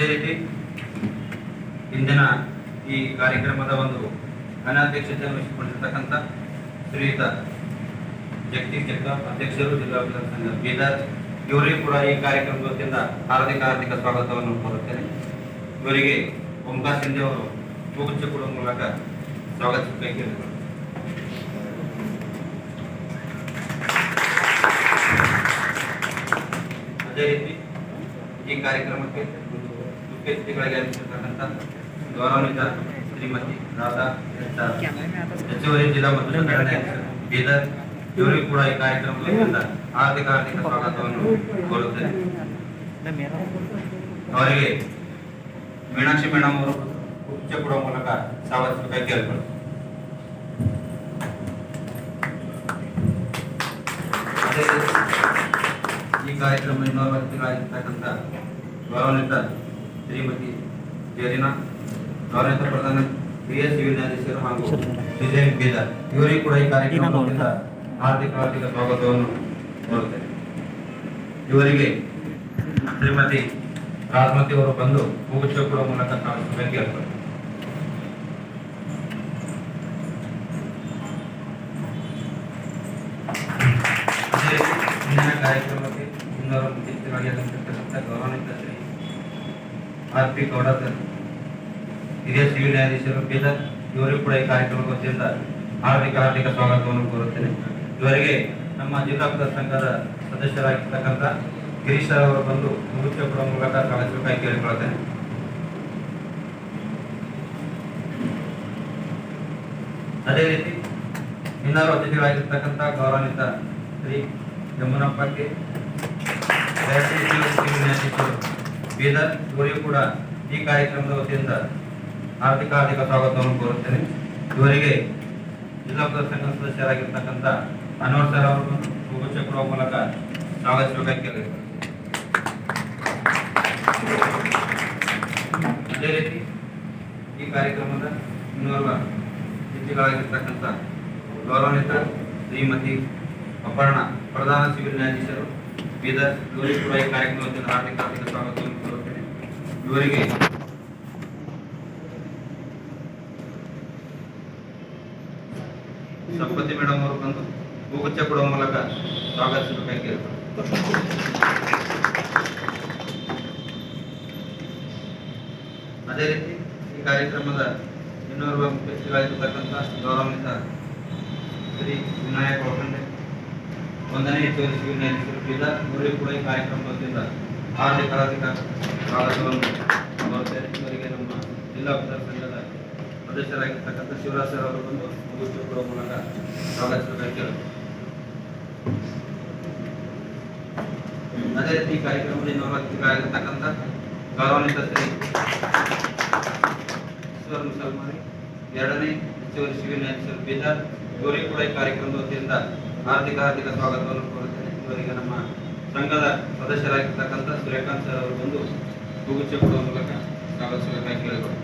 ಅದೇ ರೀತಿ ಇಂದಿನ ಈ ಕಾರ್ಯಕ್ರಮದ ಒಂದು ಅನಾಧ್ಯಕ್ಷತೆಯನ್ನು ವಹಿಸಿಕೊಂಡಿರ್ತಕ್ಕಂಥ ಶ್ರೀಯುತ ಜಗದೀಶ್ ಜಗತಾಪ್ ಅಧ್ಯಕ್ಷರು ಜಿಲ್ಲಾ ವಕೀಲರ ಸಂಘ ಬೀದರ್, ಇವರಿಗೂ ಕೂಡ ಈ ಕಾರ್ಯಕ್ರಮದ ವತಿಯಿಂದ ಹಾರ್ದಿಕ ಸ್ವಾಗತವನ್ನು ಕೋರುತ್ತೇನೆ. ಇವರಿಗೆ ಓಂಕಾರ ಸಿಂಧೆ ಅವರು ಹೂಗುಚ್ಛ ಕೊಡುವ ಮೂಲಕ ಸ್ವಾಗತಿಸಬೇಕೆಂದು. ಅದೇ ರೀತಿ ಈ ಕಾರ್ಯಕ್ರಮಕ್ಕೆ ಮುಖ್ಯ ಅತಿಥಿಗಳಿಗೆ ಆಗಮಿಸಿರ್ತಕ್ಕಂಥ ಗೌರವಾನ್ವಿತ ಶ್ರೀಮತಿ ರಾಧಾ ಹೆಚ್ಚುವರಿ ಜಿಲ್ಲಾ ಮತ್ತು ಬೀದರ್, ಇವರಿಗೂ ಕೂಡ ಈ ಕಾರ್ಯಕ್ರಮದಿಂದ ಹಾರ್ದಿಕ ಸ್ವಾಗತವನ್ನು ಕೋರುತ್ತೇನೆ. ಅವರಿಗೆ ಮೀನಾಕ್ಷಿ ಮೇಡಮ್ ಅವರು ಉಚ್ಚ ಕೊಡುವ ಮೂಲಕ ಸ್ವಾಗತಿಸಬೇಕಾಗಿ ಕೇಳಿಕೊಳ್ಳಿ. ಅದೇ ಈ ಕಾರ್ಯಕ್ರಮ ಇನ್ನೋರ್ವ ವ್ಯಕ್ತಿಗಳಾಗಿರ್ತಕ್ಕಂಥ ಗೌರವಾನ್ವಿತ ಶ್ರೀಮತಿ ಜರೀನಾ, ಗೌರವಾನ್ವಿತ ಪ್ರಧಾನ ಹಿರಿಯ ಸಿವಿಲ್ ನ್ಯಾಯಾಧೀಶರು ಹಾಗೂ ಡಿಸೈನ್ ಬೀದರ್, ಇವರಿಗೂ ಕೂಡ ಈ ಕಾರ್ಯಕ್ರಮದಿಂದ ಹಾರ್ದಿಕ ಸ್ವಾಗತವನ್ನು ಕೋರುತ್ತೇನೆ. ಇವರಿಗೆ ಶ್ರೀಮತಿ ರಾಜಮತಿ ಅವರು ಬಂದು ಹೂಗುಚ್ಛ ಕೊಡುವ ಮೂಲಕ ಸ್ವಾಗತಿಸಬೇಕು ಹೇಳ್ತಾರೆ. ಅದೇ ರೀತಿ ಇಂದಿನ ಕಾರ್ಯಕ್ರಮಕ್ಕೆ ಇನ್ನೋರ್ವ ಅತಿಥಿಗಳಾಗಿ ಆಗಮಿಸಿರ್ತಕ್ಕಂಥ ಗೌರವಾನ್ವಿತ Shri R P Gowda sir, ಹಿರಿಯ ಸಿವಿಲ್ ನ್ಯಾಯಾಧೀಶರು ಬೀದರ್, ಇವರಿಗೂ ಕೂಡ ಈ ಕಾರ್ಯಕ್ರಮದ ವತಿಯಿಂದ ಹಾರ್ದಿಕ ಸ್ವಾಗತವನ್ನು ಕೋರುತ್ತೇನೆ. ಇವರಿಗೆ ನಮ್ಮ ಜಿಲ್ಲಾ ವಕೀಲರ ಸಂಘದ ಸದಸ್ಯರಾಗಿರ್ತಕ್ಕಂಥ ಗಿರೀಶ್ ಅವರು ಬಂದು ಹೂಗುಚ್ಛ ಕೊಡುವ ಮೂಲಕ ಸ್ವಾಗತಿಸಬೇಕಾಗಿ ಕೇಳಿಕೊಳ್ಳುತ್ತೇನೆ. ಅದೇ ರೀತಿ ಇನ್ನೋರ್ವ ಅತಿಥಿಗಳಾಗಿರ್ತಕ್ಕಂಥ ಗೌರವಾನ್ವಿತ ಶ್ರೀ ಯಮುನಪ್ಪ ಕೆ ನ್ಯಾಯಾಧೀಶರು ಬೀದರ್, ಇವರಿಗೂ ಕೂಡ ಈ ಕಾರ್ಯಕ್ರಮದ ವತಿಯಿಂದ ಹಾರ್ದಿಕ ಸ್ವಾಗತವನ್ನು ಕೋರುತ್ತೇನೆ. ಇವರಿಗೆ ಜಿಲ್ಲಾ ವಕೀಲರ ಸಂಘ ಸದಸ್ಯರಾಗಿರ್ತಕ್ಕಂಥ ಅನ್ವರ್ ಸರ್ ಅವರು ಹೂಗುಚ್ಛ ಕೊಡುವ ಮೂಲಕ ಸ್ವಾಗತಿಸಬೇಕಾಗಿ ಕೇಳಿಕೊಳ್ಳಿ. ಅದೇ ರೀತಿ ಈ ಕಾರ್ಯಕ್ರಮದ ಇನ್ನೋರ್ವ ಅತಿಥಿಗಳಾಗಿರ್ತಕ್ಕಂಥ ಗೌರವಾನ್ವಿತ ಶ್ರೀಮತಿ ಅಪರ್ಣ, ಪ್ರಧಾನ ಸಿವಿಲ್ ನ್ಯಾಯಾಧೀಶರು ಬೀದರ್, ಇವರಿಗೂ ಕೂಡ ಈ ಕಾರ್ಯಕ್ರಮದಿಂದ ಹಾರ್ದಿಕ ಸ್ವಾಗತವನ್ನು ಕೋರುತ್ತೇನೆ. ಇವರಿಗೆ ಸಂಪತ್ತಿ ಮೇಡಮ್ ಅವರು ಬಂದು ಹೂಗುಚ್ಛ ಕೊಡುವ ಮೂಲಕ ಸ್ವಾಗತಿಸಬೇಕಾಗಿ ಕೇಳ್ತಾರೆ. ಅದೇ ರೀತಿ ಈ ಕಾರ್ಯಕ್ರಮದ ಇನ್ನೋರ್ವ ವ್ಯಕ್ತಿಗಳಾಗಿರ್ತಕ್ಕಂಥ ಗೌರವಾನ್ವಿತ ಶ್ರೀ ವಿನಾಯಕ್ ಒಳಕಂಡೆ, 1ನೇ ಹೆಚ್ಚುವರಿ ಸಿವಿಲ್ ನ್ಯಾಯಾಧೀಶರು ಬೀದರ್, ಇವರಿಗೂ ಕೂಡ ಈ ಕಾರ್ಯಕ್ರಮದ ವತಿಯಿಂದ ಹಾರ್ದಿಕ ಸ್ವಾಗತವನ್ನು ಕೋರುತ್ತೇನೆ. ಇವರಿಗೆ ನಮ್ಮ ಜಿಲ್ಲಾ ವಕೀಲರ ಸಂಘದ ಸದಸ್ಯರಾಗಿರ್ತಕ್ಕಂಥ ಶಿವರಾಜ್ ಸರ್ ಅವರು ಬಂದು ಹೂಗುಚ್ಛ ಕೊಡುವ ಮೂಲಕ ಸ್ವಾಗತಿಸಬೇಕು. ಅದೇ ರೀತಿ ಈ ಕಾರ್ಯಕ್ರಮದ ಇನ್ನೋರ್ವ ವ್ಯಕ್ತಿಗಳಾಗಿರ್ತಕ್ಕಂಥ ಗೌರವಾನ್ವಿತ ಶ್ರೀ ಈಶ್ವರ್ ಮುಸಲ್ಮಾನಿ, 2ನೇ ಹೆಚ್ಚುವರಿ ಸಿವಿಲ್ ನ್ಯಾಯಾಧೀಶರು ಬೀದರ್, ಇವರಿಗೂ ಕೂಡ ಈ ಕಾರ್ಯಕ್ರಮದ ವತಿಯಿಂದ ಹಾರ್ದಿಕ ಸ್ವಾಗತವನ್ನು ಕೋರುತ್ತೇನೆ. ಇವರಿಗೆ ನಮ್ಮ ಸಂಘದ ಸದಸ್ಯರಾಗಿರ್ತಕ್ಕಂಥ ಸೂರ್ಯಕಾಂತ್ ಸರ್ ಅವರು ಬಂದು ಹೂಗುಚ್ಛ ಕೊಡುವ ಮೂಲಕ ಸ್ವಾಗತಿಸಬೇಕಾಗಿ ಕೇಳಿಕೊಳ್ಳಿ.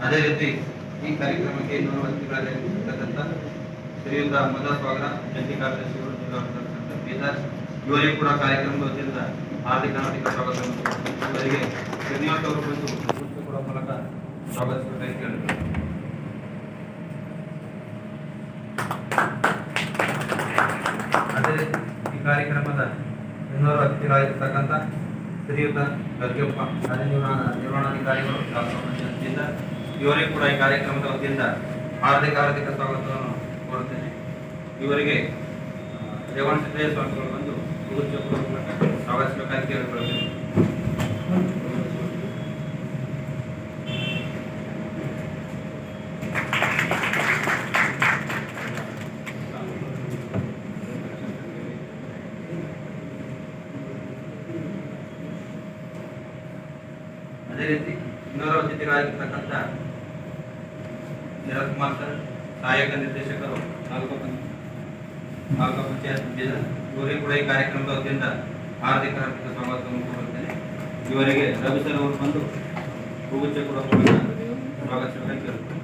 ಅದೇ ರೀತಿ ಈ ಕಾರ್ಯಕ್ರಮಕ್ಕೆ ಇನ್ನೋರ್ವ ವ್ಯಕ್ತಿಗಳಾಗಿರ್ತಕ್ಕಂಥ ಶ್ರೀಯುತ ಮಧುಸ್ವಾಗರ, ಜಂಟಿ ಕಾರ್ಯದರ್ಶಿಗಳು ಜಿಲ್ಲಾ ವಕೀಲರ ಸಂಘ ಬೀದರ್, ಇವರಿಗೂ ಕೂಡ ಕಾರ್ಯಕ್ರಮದ ವತಿಯಿಂದ ಹಾರ್ದಿಕ ಸ್ವಾಗತವನ್ನು ಕೋರುತ್ತೇನೆ. ಇವರಿಗೆ ಶ್ರೀನಿವಾಸ್ ಅವರು ಬಂದು ಹೂಗುಚ್ಛ ಕೊಡುವ ಮೂಲಕ ಸ್ವಾಗತಿಸಬೇಕಾಗಿ ಕೇಳಿದರು. ಅದೇ ರೀತಿ ಈ ಕಾರ್ಯಕ್ರಮದ ಇನ್ನೋರ್ವ ಅತಿಥಿಗಳಾಗಿರ್ತಕ್ಕಂಥ ಶ್ರೀಯುತ ಗರ್ಗಪ್ಪ, ಕಾರ್ಯನಿರ್ವಹಣಾಧಿಕಾರಿಗಳು ಜಿಲ್ಲಾ, ಇವರಿಗೂ ಕೂಡ ಈ ಕಾರ್ಯಕ್ರಮದ ವತಿಯಿಂದ ಹಾರ್ದಿಕ ಸ್ವಾಗತವನ್ನು ಕೋರುತ್ತೇನೆ. ಇವರಿಗೆ ರೇವಣ ಸಿದ್ದಯ್ಯ ಸ್ವಾಮಿಗಳು ಬಂದು ಹೂಗುಚ್ಛ ಕೊಡುವ ಮೂಲಕ ಸ್ವಾಗತಿಸಬೇಕಾಗಿ ಕೇಳಿಕೊಳ್ಳುತ್ತೇನೆ. ಅದೇ ರೀತಿ ಇನ್ನೋರ್ವ ಅತಿಥಿಗಳಾಗಿರ್ತಕ್ಕಂಥ ನಿರತ್ ಕುಮಾರ್ ಸರ್, ಸಹಾಯಕ ನಿರ್ದೇಶಕರು ತಾಲೂಕು ಪಂಚಾಯತ್ ಬೀದರ್, ಇವರಿಗೂ ಕೂಡ ಈ ಕಾರ್ಯಕ್ರಮದ ವತಿಯಿಂದ ಹಾರ್ದಿಕ ಸ್ವಾಗತವನ್ನು ಕೋರುತ್ತೇನೆ. ಇವರಿಗೆ ರವಿ ಸರ್ ಅವರು ಬಂದು ಹೂಗುಚ್ಚ ಕೊಡುವ ಮೂಲಕ ಸ್ವಾಗತಿಸಬೇಕಂತ ಕೇಳುತ್ತೇನೆ.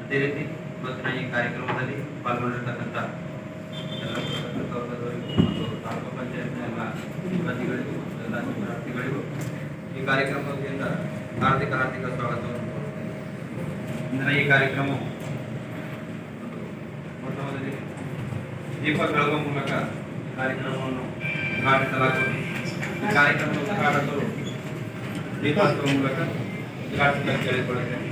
ಅದೇ ರೀತಿ ಇವತ್ತಿನ ಈ ಕಾರ್ಯಕ್ರಮದಲ್ಲಿ ಪಾಲ್ಗೊಂಡಿರ್ತಕ್ಕಂಥ ಎಲ್ಲ ಪತ್ರಕರ್ತ ವರ್ಗದವರಿಗೂ ಮತ್ತು ತಾಲೂಕು ಪಂಚಾಯತ್ನ ಎಲ್ಲ ಸಿಬ್ಬಂದಿಗಳಿಗೂ ಮತ್ತು ಎಲ್ಲ ಶಿಬಿರಾರ್ಥಿಗಳಿಗೂ ಈ ಕಾರ್ಯಕ್ರಮದಿಂದ ಹಾರ್ದಿಕ ಸ್ವಾಗತವನ್ನು ಕೋರುತ್ತೇನೆ. ಇಂದಿನ ಈ ಕಾರ್ಯಕ್ರಮವು ಮೊಟ್ಟ ಮೊದಲಿಗೆ ದೀಪ ಬೆಳಗುವ ಮೂಲಕ ಈ ಕಾರ್ಯಕ್ರಮವನ್ನು ಉದ್ಘಾಟಿಸಲಾಗುವುದು. ಈ ಕಾರ್ಯಕ್ರಮದ ಉದ್ಘಾಟಕರು ದೀಪ ಹಚ್ಚುವ ಮೂಲಕ ಉದ್ಘಾಟಿಸಲು ಕೇಳಿಕೊಳ್ಳುತ್ತೇನೆ.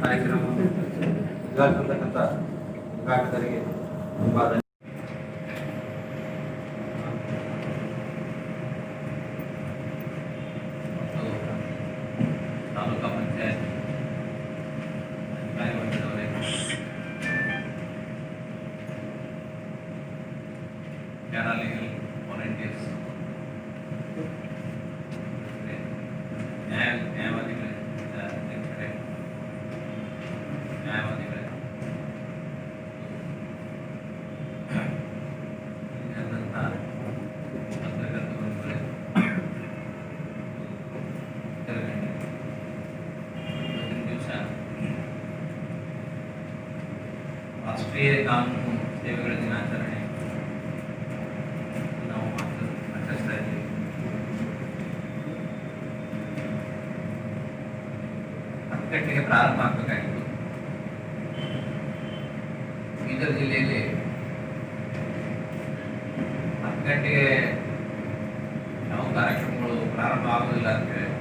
ಕಾರ್ಯಕ್ರಮವನ್ನು ಉದ್ಘಾಟಿಸತಕ್ಕಂಥ ಉದ್ಘಾಟಕರಿಗೆ ತುಂಬ ಮತ್ತು ತಾಲೂಕಾ ಪಂಚಾಯತ್ ಅಧಿಕಾರಿ ವರ್ಗದವರೇ, ಪ್ಯಾರಾಲೀಗಲ್ ವಾಲಂಟಿಯರ್ಸ್, ನ್ಯಾಯವಾದಿಗಳೇ, ನ್ಯಾಯವಾದಿಗಳೇ, ಪತ್ರಕರ್ತರುಗಳೇ, ಇವತ್ತಿನ ದಿವಸ ರಾಷ್ಟ್ರೀಯ ಕಾನೂನು ಸೇವೆಗಳ ದಿನಾಚರಣೆ ನಾವು ಆಚರಿಸ್ತಾ ಇದ್ದೀವಿ. ಗಂಟೆಗೆ ಪ್ರಾರಂಭ ಆಗಬೇಕಾಗಿತ್ತು. ಬೀದರ್ ಜಿಲ್ಲೆಯಲ್ಲಿ 10 ಗಂಟೆಗೆ ಯಾವ ಕಾರ್ಯಕ್ರಮಗಳು ಪ್ರಾರಂಭ ಆಗುವುದಿಲ್ಲ ಅಂತೇಳಿ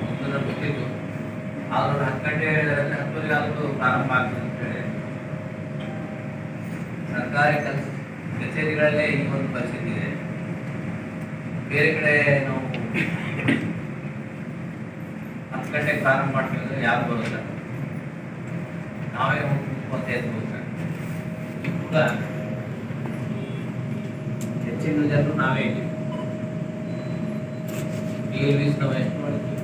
ಒಂದನ್ನು ಗೊತ್ತಿತ್ತು. ಆದರೂ 10 ಗಂಟೆ 10 ಆದರೂ ಪ್ರಾರಂಭ ಆಗ್ತದೆ ಅಂತೇಳಿ ಸರ್ಕಾರಿ ಕಚೇರಿಗಳಲ್ಲೇ ಈ ಒಂದು ಪರಿಸ್ಥಿತಿ ಇದೆ. ಬೇರೆ ಕಡೆ ನಾವು 10 ಗಂಟೆಗೆ ಪ್ರಾರಂಭ ಮಾಡ್ತೀವಿ, ಯಾರು ಬರೋಲ್ಲ, ನಾವೇ ಹೋಗಿ ಎದ್ಬೋದು. ಕೂಡ ಹೆಚ್ಚಿನ ಜನರು ನಾವೇ ಇದ್ದೀವಿ. PLVs ನಾವು ಎಷ್ಟು ಮಾಡಿದ್ವಿ?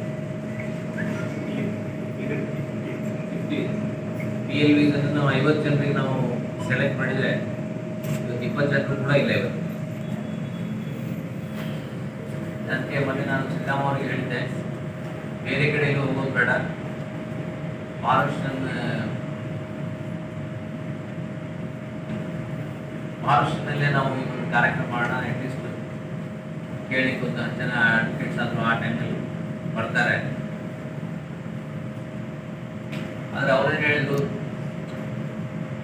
PLVs ಅನ್ನು ನಾವು 50 ಜನರಿಗೆ ನಾವು ಸೆಲೆಕ್ಟ್ ಮಾಡಿದರೆ ಇವತ್ತು 20 ಜನರು ಕೂಡ ಇಲ್ಲ. ಇವತ್ತು ಅದಕ್ಕೆ ಮೊನ್ನೆ ನಾನು ಶ್ರೀರಾಮ್ ಅವರಿಗೆ ಹೇಳಿದ್ದೆ, ಬೇರೆ ಕಡೆಗೆ ಹೋಗೋದು ಬೇಡ, ಮಹಾರಾಷ್ಟ್ರದಲ್ಲೇ ನಾವು ಈ ಒಂದು ಕಾರ್ಯಕ್ರಮ ಮಾಡೋಣ. ಅಟ್ಲೀಸ್ಟ್ ಕೇಳಿ ಒಂದು 10 ಜನ ಅಡ್ವೊಕೇಟ್ಸ್ ಆದರೂ ಆ ಟೈಮಲ್ಲಿ ಬರ್ತಾರೆ. ಆದರೆ ಅವರೇನು ಹೇಳಿದ್ರು,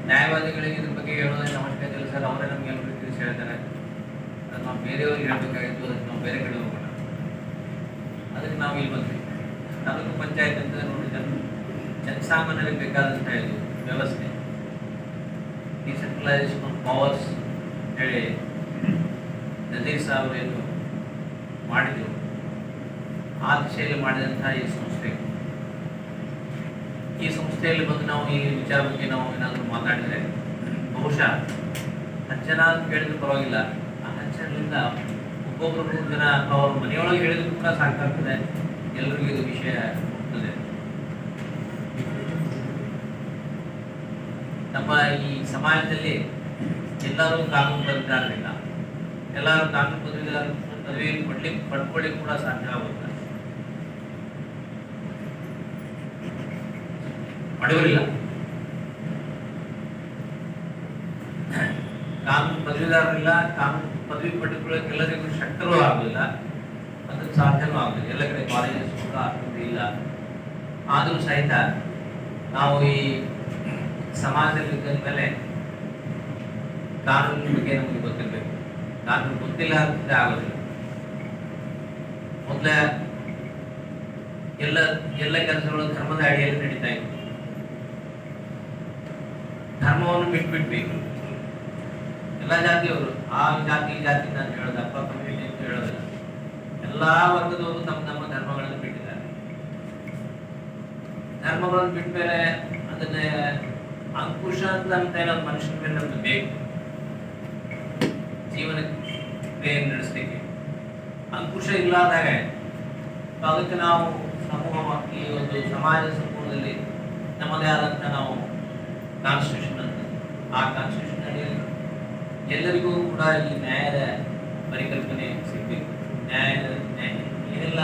ನ್ಯಾಯವಾದಿಗಳಿಗೆ ಇದ್ರ ಬಗ್ಗೆ ಹೇಳೋದಕ್ಕೆ ಅವಶ್ಯಕತೆ ಇಲ್ಲ ಸರ್, ಅವರೇ ನಮ್ಗೆ ಎಲ್ಲರೂ ತಿಳಿಸಿ ಹೇಳ್ತಾರೆ. ಅದು ನಾವು ಬೇರೆಯವ್ರಿಗೆ ಹೇಳಬೇಕಾಗಿತ್ತು, ಅದಕ್ಕೆ ನಾವು ಬೇರೆ ಕಡೆ ಹೋಗೋಣ. ಅದಕ್ಕೆ ನಾವು ಇಲ್ಲಿ ಬಂದ್ವಿ. ತಾಲೂಕು ಪಂಚಾಯತ್ ಅಂತ ನೋಡಿ ಜನಸಾಮಾನ್ಯರಿಗೆ ಬೇಕಾದಂಥ ಇದು ವ್ಯವಸ್ಥೆ, ಡಿಸೆಂಟ್ರಲೈಸೇಷನ್ ಆಫ್ ಪವರ್ಸ್ ಹೇಳಿ ನಜೀರ್ ಸಾಹೇಬ್ ಏನು ಮಾಡಿದರು, ಆ ದಿಶೆಯಲ್ಲಿ ಮಾಡಿದಂಥ ಈ ಸಂಸ್ಥೆ ಈ ಸಂಸ್ಥೆಯಲ್ಲಿ ಬಂದು ನಾವು ಈ ವಿಚಾರ ಬಗ್ಗೆ ನಾವು ಏನಾದರೂ ಮಾತಾಡಿದರೆ ಬಹುಶಃ 10 ಜನ ಕೇಳಿದ್ರು ಪರವಾಗಿಲ್ಲ, ಆ 10 ಜನರಿಂದ ಒಬ್ಬೊಬ್ಬರು 3 ಜನ ಅಥವಾ ಅವ್ರ ಮನೆಯೊಳಗೆ ಹೇಳಿದ್ರು ಕೂಡ ಸಾಕಾಗ್ತದೆ, ಎಲ್ಲರಿಗೂ ಇದು ವಿಷಯ ಹೋಗ್ತದೆ. ನಮ್ಮ ಈ ಸಮಾಜದಲ್ಲಿ ಎಲ್ಲರೂ ಕಾನೂನು ಪದವೀಧರರಿಲ್ಲ, ಎಲ್ಲರೂ ಕಾನೂನು ಪದವಿ ಪಡ್ಕೊಳ್ಳಿಕ್ಕೆ ಕೂಡ ಸಾಧ್ಯ ಆಗುತ್ತಿಲ್ಲ. ಬಡವರಿಲ್ಲ, ಕಾನೂನು ಪದವೀಧರರಿಲ್ಲ, ಕಾನೂನು ಪದವಿ ಪಡೆದುಕೊಳ್ಳಕ್ಕೆ ಎಲ್ಲರಿಗೂ ಶಕ್ತರೂ ಆಗುದಿಲ್ಲ, ಅದಕ್ಕೆ ಸಾಧ್ಯನೂ ಆಗುದಿಲ್ಲ. ಎಲ್ಲ ಕಡೆ ಕಾಲೇಜಸ್ ಕೂಡ ಅಭಿವೃದ್ಧಿ ಇಲ್ಲ. ಆದರೂ ಸಹಿತ ನಾವು ಈ ಸಮಾಜದಲ್ಲಿ ಇದ್ದ ಮೇಲೆ ಕಾನೂನಿನ ಬಗ್ಗೆ ನಮಗೆ ಗೊತ್ತಿರಬೇಕು. ಕಾನೂನು ಗೊತ್ತಿಲ್ಲ ಅಂತ ಆಗೋದಿಲ್ಲ. ಮೊದಲ ಎಲ್ಲ ಕೆಲಸಗಳು ಧರ್ಮದ ಅಡಿಯಲ್ಲಿ ನಡೀತಾ ಇತ್ತು. ಧರ್ಮವನ್ನು ಬಿಟ್ಬಿಡ್ಬೇಕು. ಎಲ್ಲ ಜಾತಿಯವರು ಆ ಜಾತಿ ಈ ಜಾತಿ ನಾನು ಹೇಳೋದು ಅಪ್ಪ ಕಮ್ಯುನಿಟಿ ಅಂತ ಹೇಳೋದಿಲ್ಲ. ಎಲ್ಲಾ ವರ್ಗದವರು ನಮ್ಮ ಧರ್ಮಗಳನ್ನು ಬಿಟ್ಟಿದ್ದಾರೆ. ಧರ್ಮಗಳನ್ನು ಬಿಟ್ಟ ಮೇಲೆ ಅದನ್ನ ಅಂಕುಶ ಅಂತ ಏನಾದ್ರು ಮನುಷ್ಯನ ಮೇಲೆ ನಮ್ಗೆ ಬೇಕು. ಜೀವನಕ್ಕೆ ನಡೆಸಲಿಕ್ಕೆ ಅಂಕುಶ ಇಲ್ಲದಾಗ ಅದಕ್ಕೆ ನಾವು ಈ ಒಂದು ಸಮಾಜ ಸಮೂಹದಲ್ಲಿ ನಮ್ಮದೇ ಆದಂತ ನಾವು ಕಾನ್ಸ್ಟಿಟ್ಯೂಷನ್ ಅಂತ, ಆ ಕಾನ್ಸ್ಟಿಟ್ಯೂಷನ್ ಅಡಿಯಲ್ಲಿ ಎಲ್ಲರಿಗೂ ಕೂಡ ಈ ನ್ಯಾಯದ ಪರಿಕಲ್ಪನೆ ಸಿಗಬೇಕು. ಏನೆಲ್ಲ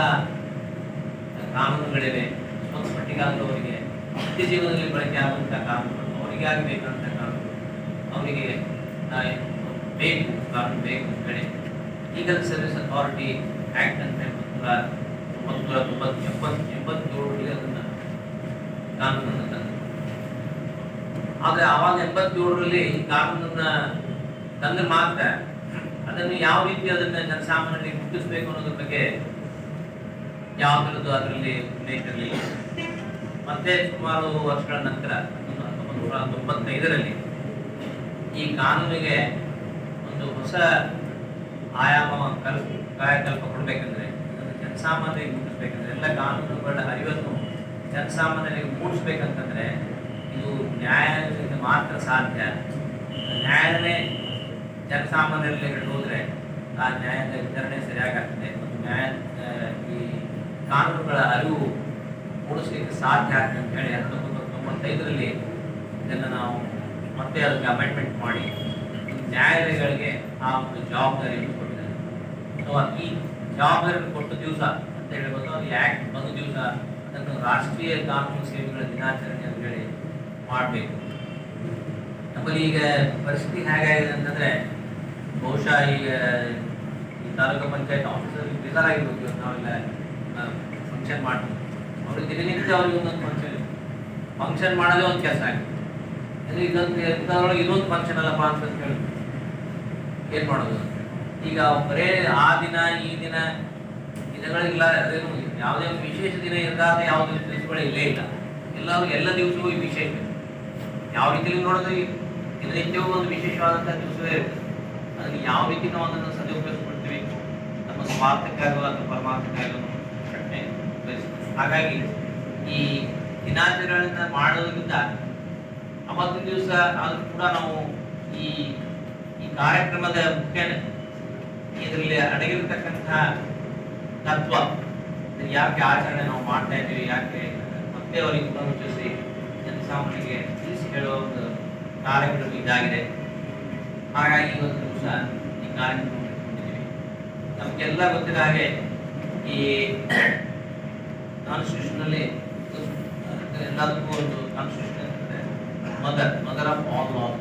ಕಾನೂನುಗಳಿವೆ, ಸ್ವಲ್ಪ ಮಟ್ಟಿಗಾದರೂ ಅವರಿಗೆ ನಿತ್ಯ ಜೀವನದಲ್ಲಿ ಬಳಕೆ ಆಗುವಂಥ ಕಾನೂನುಗಳು, ಅವರಿಗೆ ಆಗಬೇಕಂತ ಕಾನೂನು ಅವರಿಗೆ ಬೇಕು, ಕಾನೂನು ಬೇಕು ಅಂತ ಹೇಳಿ ಲೀಗಲ್ ಸರ್ವಿಸ್ ಅಥಾರಿಟಿ ಆ್ಯಕ್ಟ್ ಅಂತ 1987ರಲ್ಲಿ ಅದನ್ನು ಕಾನೂನನ್ನು ತಂದರು. ಆದರೆ ಆವಾಗ 87ರಲ್ಲಿ ಈ ಕಾನೂನನ್ನ ತಂದ್ರೆ ಮಾತ್ರ ಅದನ್ನು ಯಾವ ರೀತಿ ಅದನ್ನ ಜನಸಾಮಾನ್ಯರಿಗೆ ಮುಟ್ಟಿಸ್ಬೇಕು ಅನ್ನೋದ್ರ ಬಗ್ಗೆ ಯಾವುದರದ್ದು ಅದರಲ್ಲಿ ಉಲ್ಲೇಖ ಇರಲಿಲ್ಲ. ಮತ್ತೆ ಸುಮಾರು ವರ್ಷಗಳ ನಂತರ 1995ರಲ್ಲಿ ಈ ಕಾನೂನಿಗೆ ಒಂದು ಹೊಸ ಆಯಾಮ ಕಾಯಕಲ್ಪ ಕೊಡಬೇಕಂದ್ರೆ, ಅದನ್ನು ಜನಸಾಮಾನ್ಯರಿಗೆ ಮುಟ್ಟಿಸ್ಬೇಕಂದ್ರೆ, ಎಲ್ಲ ಕಾನೂನುಗಳ ಅರಿವನ್ನು ಜನಸಾಮಾನ್ಯರಿಗೆ ಮೂಡಿಸ್ಬೇಕಂತಂದ್ರೆ ಇದು ನ್ಯಾಯದಿಂದ ಮಾತ್ರ ಸಾಧ್ಯ. ನ್ಯಾಯನೇ ಜನಸಾಮಾನ್ಯರಲ್ಲಿ ಹೋದರೆ ಆ ನ್ಯಾಯದ ವಿತರಣೆ ಸರಿಯಾಗ್ತದೆ ಮತ್ತು ನ್ಯಾಯ ಈ ಕಾನೂನುಗಳ ಅರಿವು ಮೂಡಿಸ್ಲಿಕ್ಕೆ ಸಾಧ್ಯ ಆಗ್ತದೆ ಅಂತ ಹೇಳಿ 1995ರಲ್ಲಿ ಇದನ್ನು ನಾವು ಮತ್ತೆ ಅದಕ್ಕೆ ಅಮೆಂಡ್ಮೆಂಟ್ ಮಾಡಿ ನ್ಯಾಯಾಲಯಗಳಿಗೆ ಆ ಒಂದು ಜವಾಬ್ದಾರಿಯನ್ನು ಕೊಟ್ಟಿದ್ದಾರೆ. ಸೊ ಈ ಜವಾಬ್ದಾರಿಯನ್ನು ಕೊಟ್ಟ ದಿವಸ ಅಂತ ಹೇಳ್ಬೋದು, ಅದು ಆ್ಯಕ್ಟ್ ಬಂದ ದಿವಸ ಅದನ್ನು ರಾಷ್ಟ್ರೀಯ ಕಾನೂನು ಸೇವೆಗಳ ದಿನಾಚರಣೆ ಅಂತ ಹೇಳಿ ಮಾಡಬೇಕು. ನಮ್ಮಲ್ಲಿ ಈಗ ಪರಿಸ್ಥಿತಿ ಹೇಗಾಗಿದೆ ಅಂತಂದರೆ, ಬಹುಶಃ ಈಗ ಈ ತಾಲೂಕು ಪಂಚಾಯತ್ ಆಫೀಸರ್ ರಿಸರ್ ಆಗಿರ್ಬೇಕು. ಇವತ್ತು ನಾವೆಲ್ಲ ಫಂಕ್ಷನ್ ಮಾಡ್ತೀವಿ, ಅವ್ರಿಗೆ ದಿನನಿತ್ಯ ಅವ್ರಿಗೆ ಒಂದೊಂದು ಫಂಕ್ಷನ್ ಮಾಡೋದೇ ಒಂದು ಕೆಲಸ ಆಗಿದೆ. ಇದರೊಳಗೆ ಇನ್ನೊಂದು ಫಂಕ್ಷನ್ ಅಲ್ಲಪ್ಪ ಅಂತ ಹೇಳಿ ಏನು ಮಾಡೋದು? ಈಗ ಬರೇ ಆ ದಿನ ಈ ದಿನ ದಿನಗಳಿಲ್ಲ, ಅದೇನು ಯಾವುದೇ ಒಂದು ವಿಶೇಷ ದಿನ ಇರಲಾದ ಯಾವುದೇ ದಿವಸಗಳು ಇಲ್ಲೇ ಇಲ್ಲ. ಎಲ್ಲರೂ ಎಲ್ಲ ದಿವಸವೂ ವಿಶೇಷ. ಯಾವ ರೀತಿಯಲ್ಲಿ ನೋಡಿದ್ರೆ ದಿನನಿತ್ಯವೂ ಒಂದು ವಿಶೇಷವಾದಂಥ ದಿವಸವೇ ಇರುತ್ತೆ. ಅದನ್ನು ಯಾವ ರೀತಿ ನಾವು ಅದನ್ನು ಸದುಪಯೋಗಿಸ್ಕೊಳ್ತೀವಿ, ನಮ್ಮ ಸ್ವಾರ್ಥಕ್ಕಾಗೋ ಅಥವಾ ಪರಮಾರ್ಥಕ್ಕಾಗೋ ಪ್ರಶ್ನೆ. ಹಾಗಾಗಿ ಈ ದಿನಾಚರಣೆಯನ್ನು ಮಾಡೋದ್ರಿಂದ ಅವತ್ತಿನ ದಿವಸ ಆದರೂ ಕೂಡ ನಾವು ಈ ಕಾರ್ಯಕ್ರಮದ ಮುಖ್ಯ ಇದರಲ್ಲಿ ಅಡಗಿರ್ತಕ್ಕಂಥ ತತ್ವ, ಯಾಕೆ ಆಚರಣೆ ನಾವು ಮಾಡ್ತಾ ಇದ್ದೀವಿ, ಯಾಕೆ ಮತ್ತೆ ಅವರಿಗೆ ಪುನರುಚ್ಚರಿಸಿ ಜನಸಾಮಾನ್ಯರಿಗೆ ತಿಳಿಸಿ ಹೇಳುವ ಒಂದು ಕಾರ್ಯಕ್ರಮ ಇದಾಗಿದೆ. ಹಾಗಾಗಿ ಇವತ್ತು ದಿವಸ ಈ ಕಾರ್ಯಕ್ರಮ ಇಟ್ಕೊಂಡಿದ್ದೀವಿ. ನಮಗೆಲ್ಲ ಗೊತ್ತಿದ ಹಾಗೆ ಈ ಕಾನ್ಸ್ಟಿಟ್ಯೂಷನಲ್ಲಿ ಎಲ್ಲದಕ್ಕೂ ಒಂದು ಕಾನ್ಸ್ಟಿಟ್ಯೂಷನ್ ಅಂತಂದರೆ ಮದರ್ ಆಫ್ ಆಲ್ ಲಾಸ್.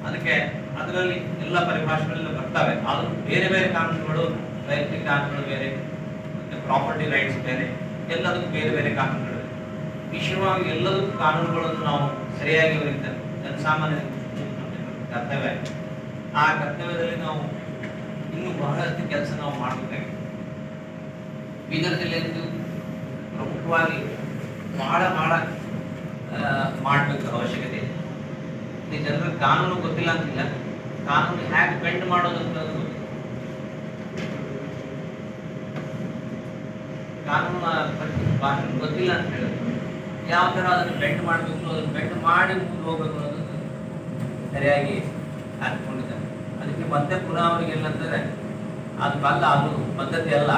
ಅದಕ್ಕೆ ಅದರಲ್ಲಿ ಎಲ್ಲ ಪರಿಭಾಷೆಗಳೆಲ್ಲ ಬರ್ತವೆ. ಆದರೂ ಬೇರೆ ಬೇರೆ ಕಾನೂನುಗಳು, ವೈಯಕ್ತಿಕ ಕಾನೂನುಗಳು ಬೇರೆ, ಮತ್ತು ಪ್ರಾಪರ್ಟಿ ರೈಟ್ಸ್ ಬೇರೆ, ಎಲ್ಲದಕ್ಕೂ ಬೇರೆ ಬೇರೆ ಕಾನೂನುಗಳು. ವಿಶೇಷವಾಗಿ ಎಲ್ಲದಕ್ಕೂ ಕಾನೂನುಗಳನ್ನು ನಾವು ಸರಿಯಾಗಿ ಅವರಿಂದ ಜನಸಾಮಾನ್ಯರಿಗೆ ಕರ್ತವ್ಯ. ಆ ಕರ್ತವ್ಯದಲ್ಲಿ ನಾವು ಇನ್ನೂ ಬಹಳಷ್ಟು ಕೆಲಸ ನಾವು ಮಾಡಬೇಕಾಗಿದೆ. ಬೀದರ್ ಜಿಲ್ಲೆಯಲ್ಲಿ ಪ್ರಮುಖವಾಗಿ ಬಹಳ ಮಾಡಬೇಕು ಅವಶ್ಯಕತೆ ಇದೆ. ಈ ಜನರಿಗೆ ಕಾನೂನು ಗೊತ್ತಿಲ್ಲ ಅಂತಿಲ್ಲ, ಕಾನೂನು ಹ್ಯಾಕ್ ಬೆಂಡ್ ಮಾಡೋದು ಅಂತ ಕಾನೂನು ಗೊತ್ತಿಲ್ಲ ಅಂತ ಹೇಳಿದ್ರು ಯಾವ ಥರ ಅದನ್ನು ಬೆಂಡ್ ಮಾಡಬೇಕು, ಅದನ್ನು ಬೆಂಡ್ ಮಾಡಿ ಮುಂದೆ ಹೋಗಬೇಕು ಅನ್ನೋದು ಸರಿಯಾಗಿ ಹಾಕಿಕೊಂಡಿದ್ದಾರೆ. ಅದಕ್ಕೆ ಮತ್ತೆ ಪುನಃ ಅವರಿಗೆ ಏನಂತಾರೆ, ಅದು ಬಲ್ಲ, ಅದು ಪದ್ಧತಿ ಅಲ್ಲ,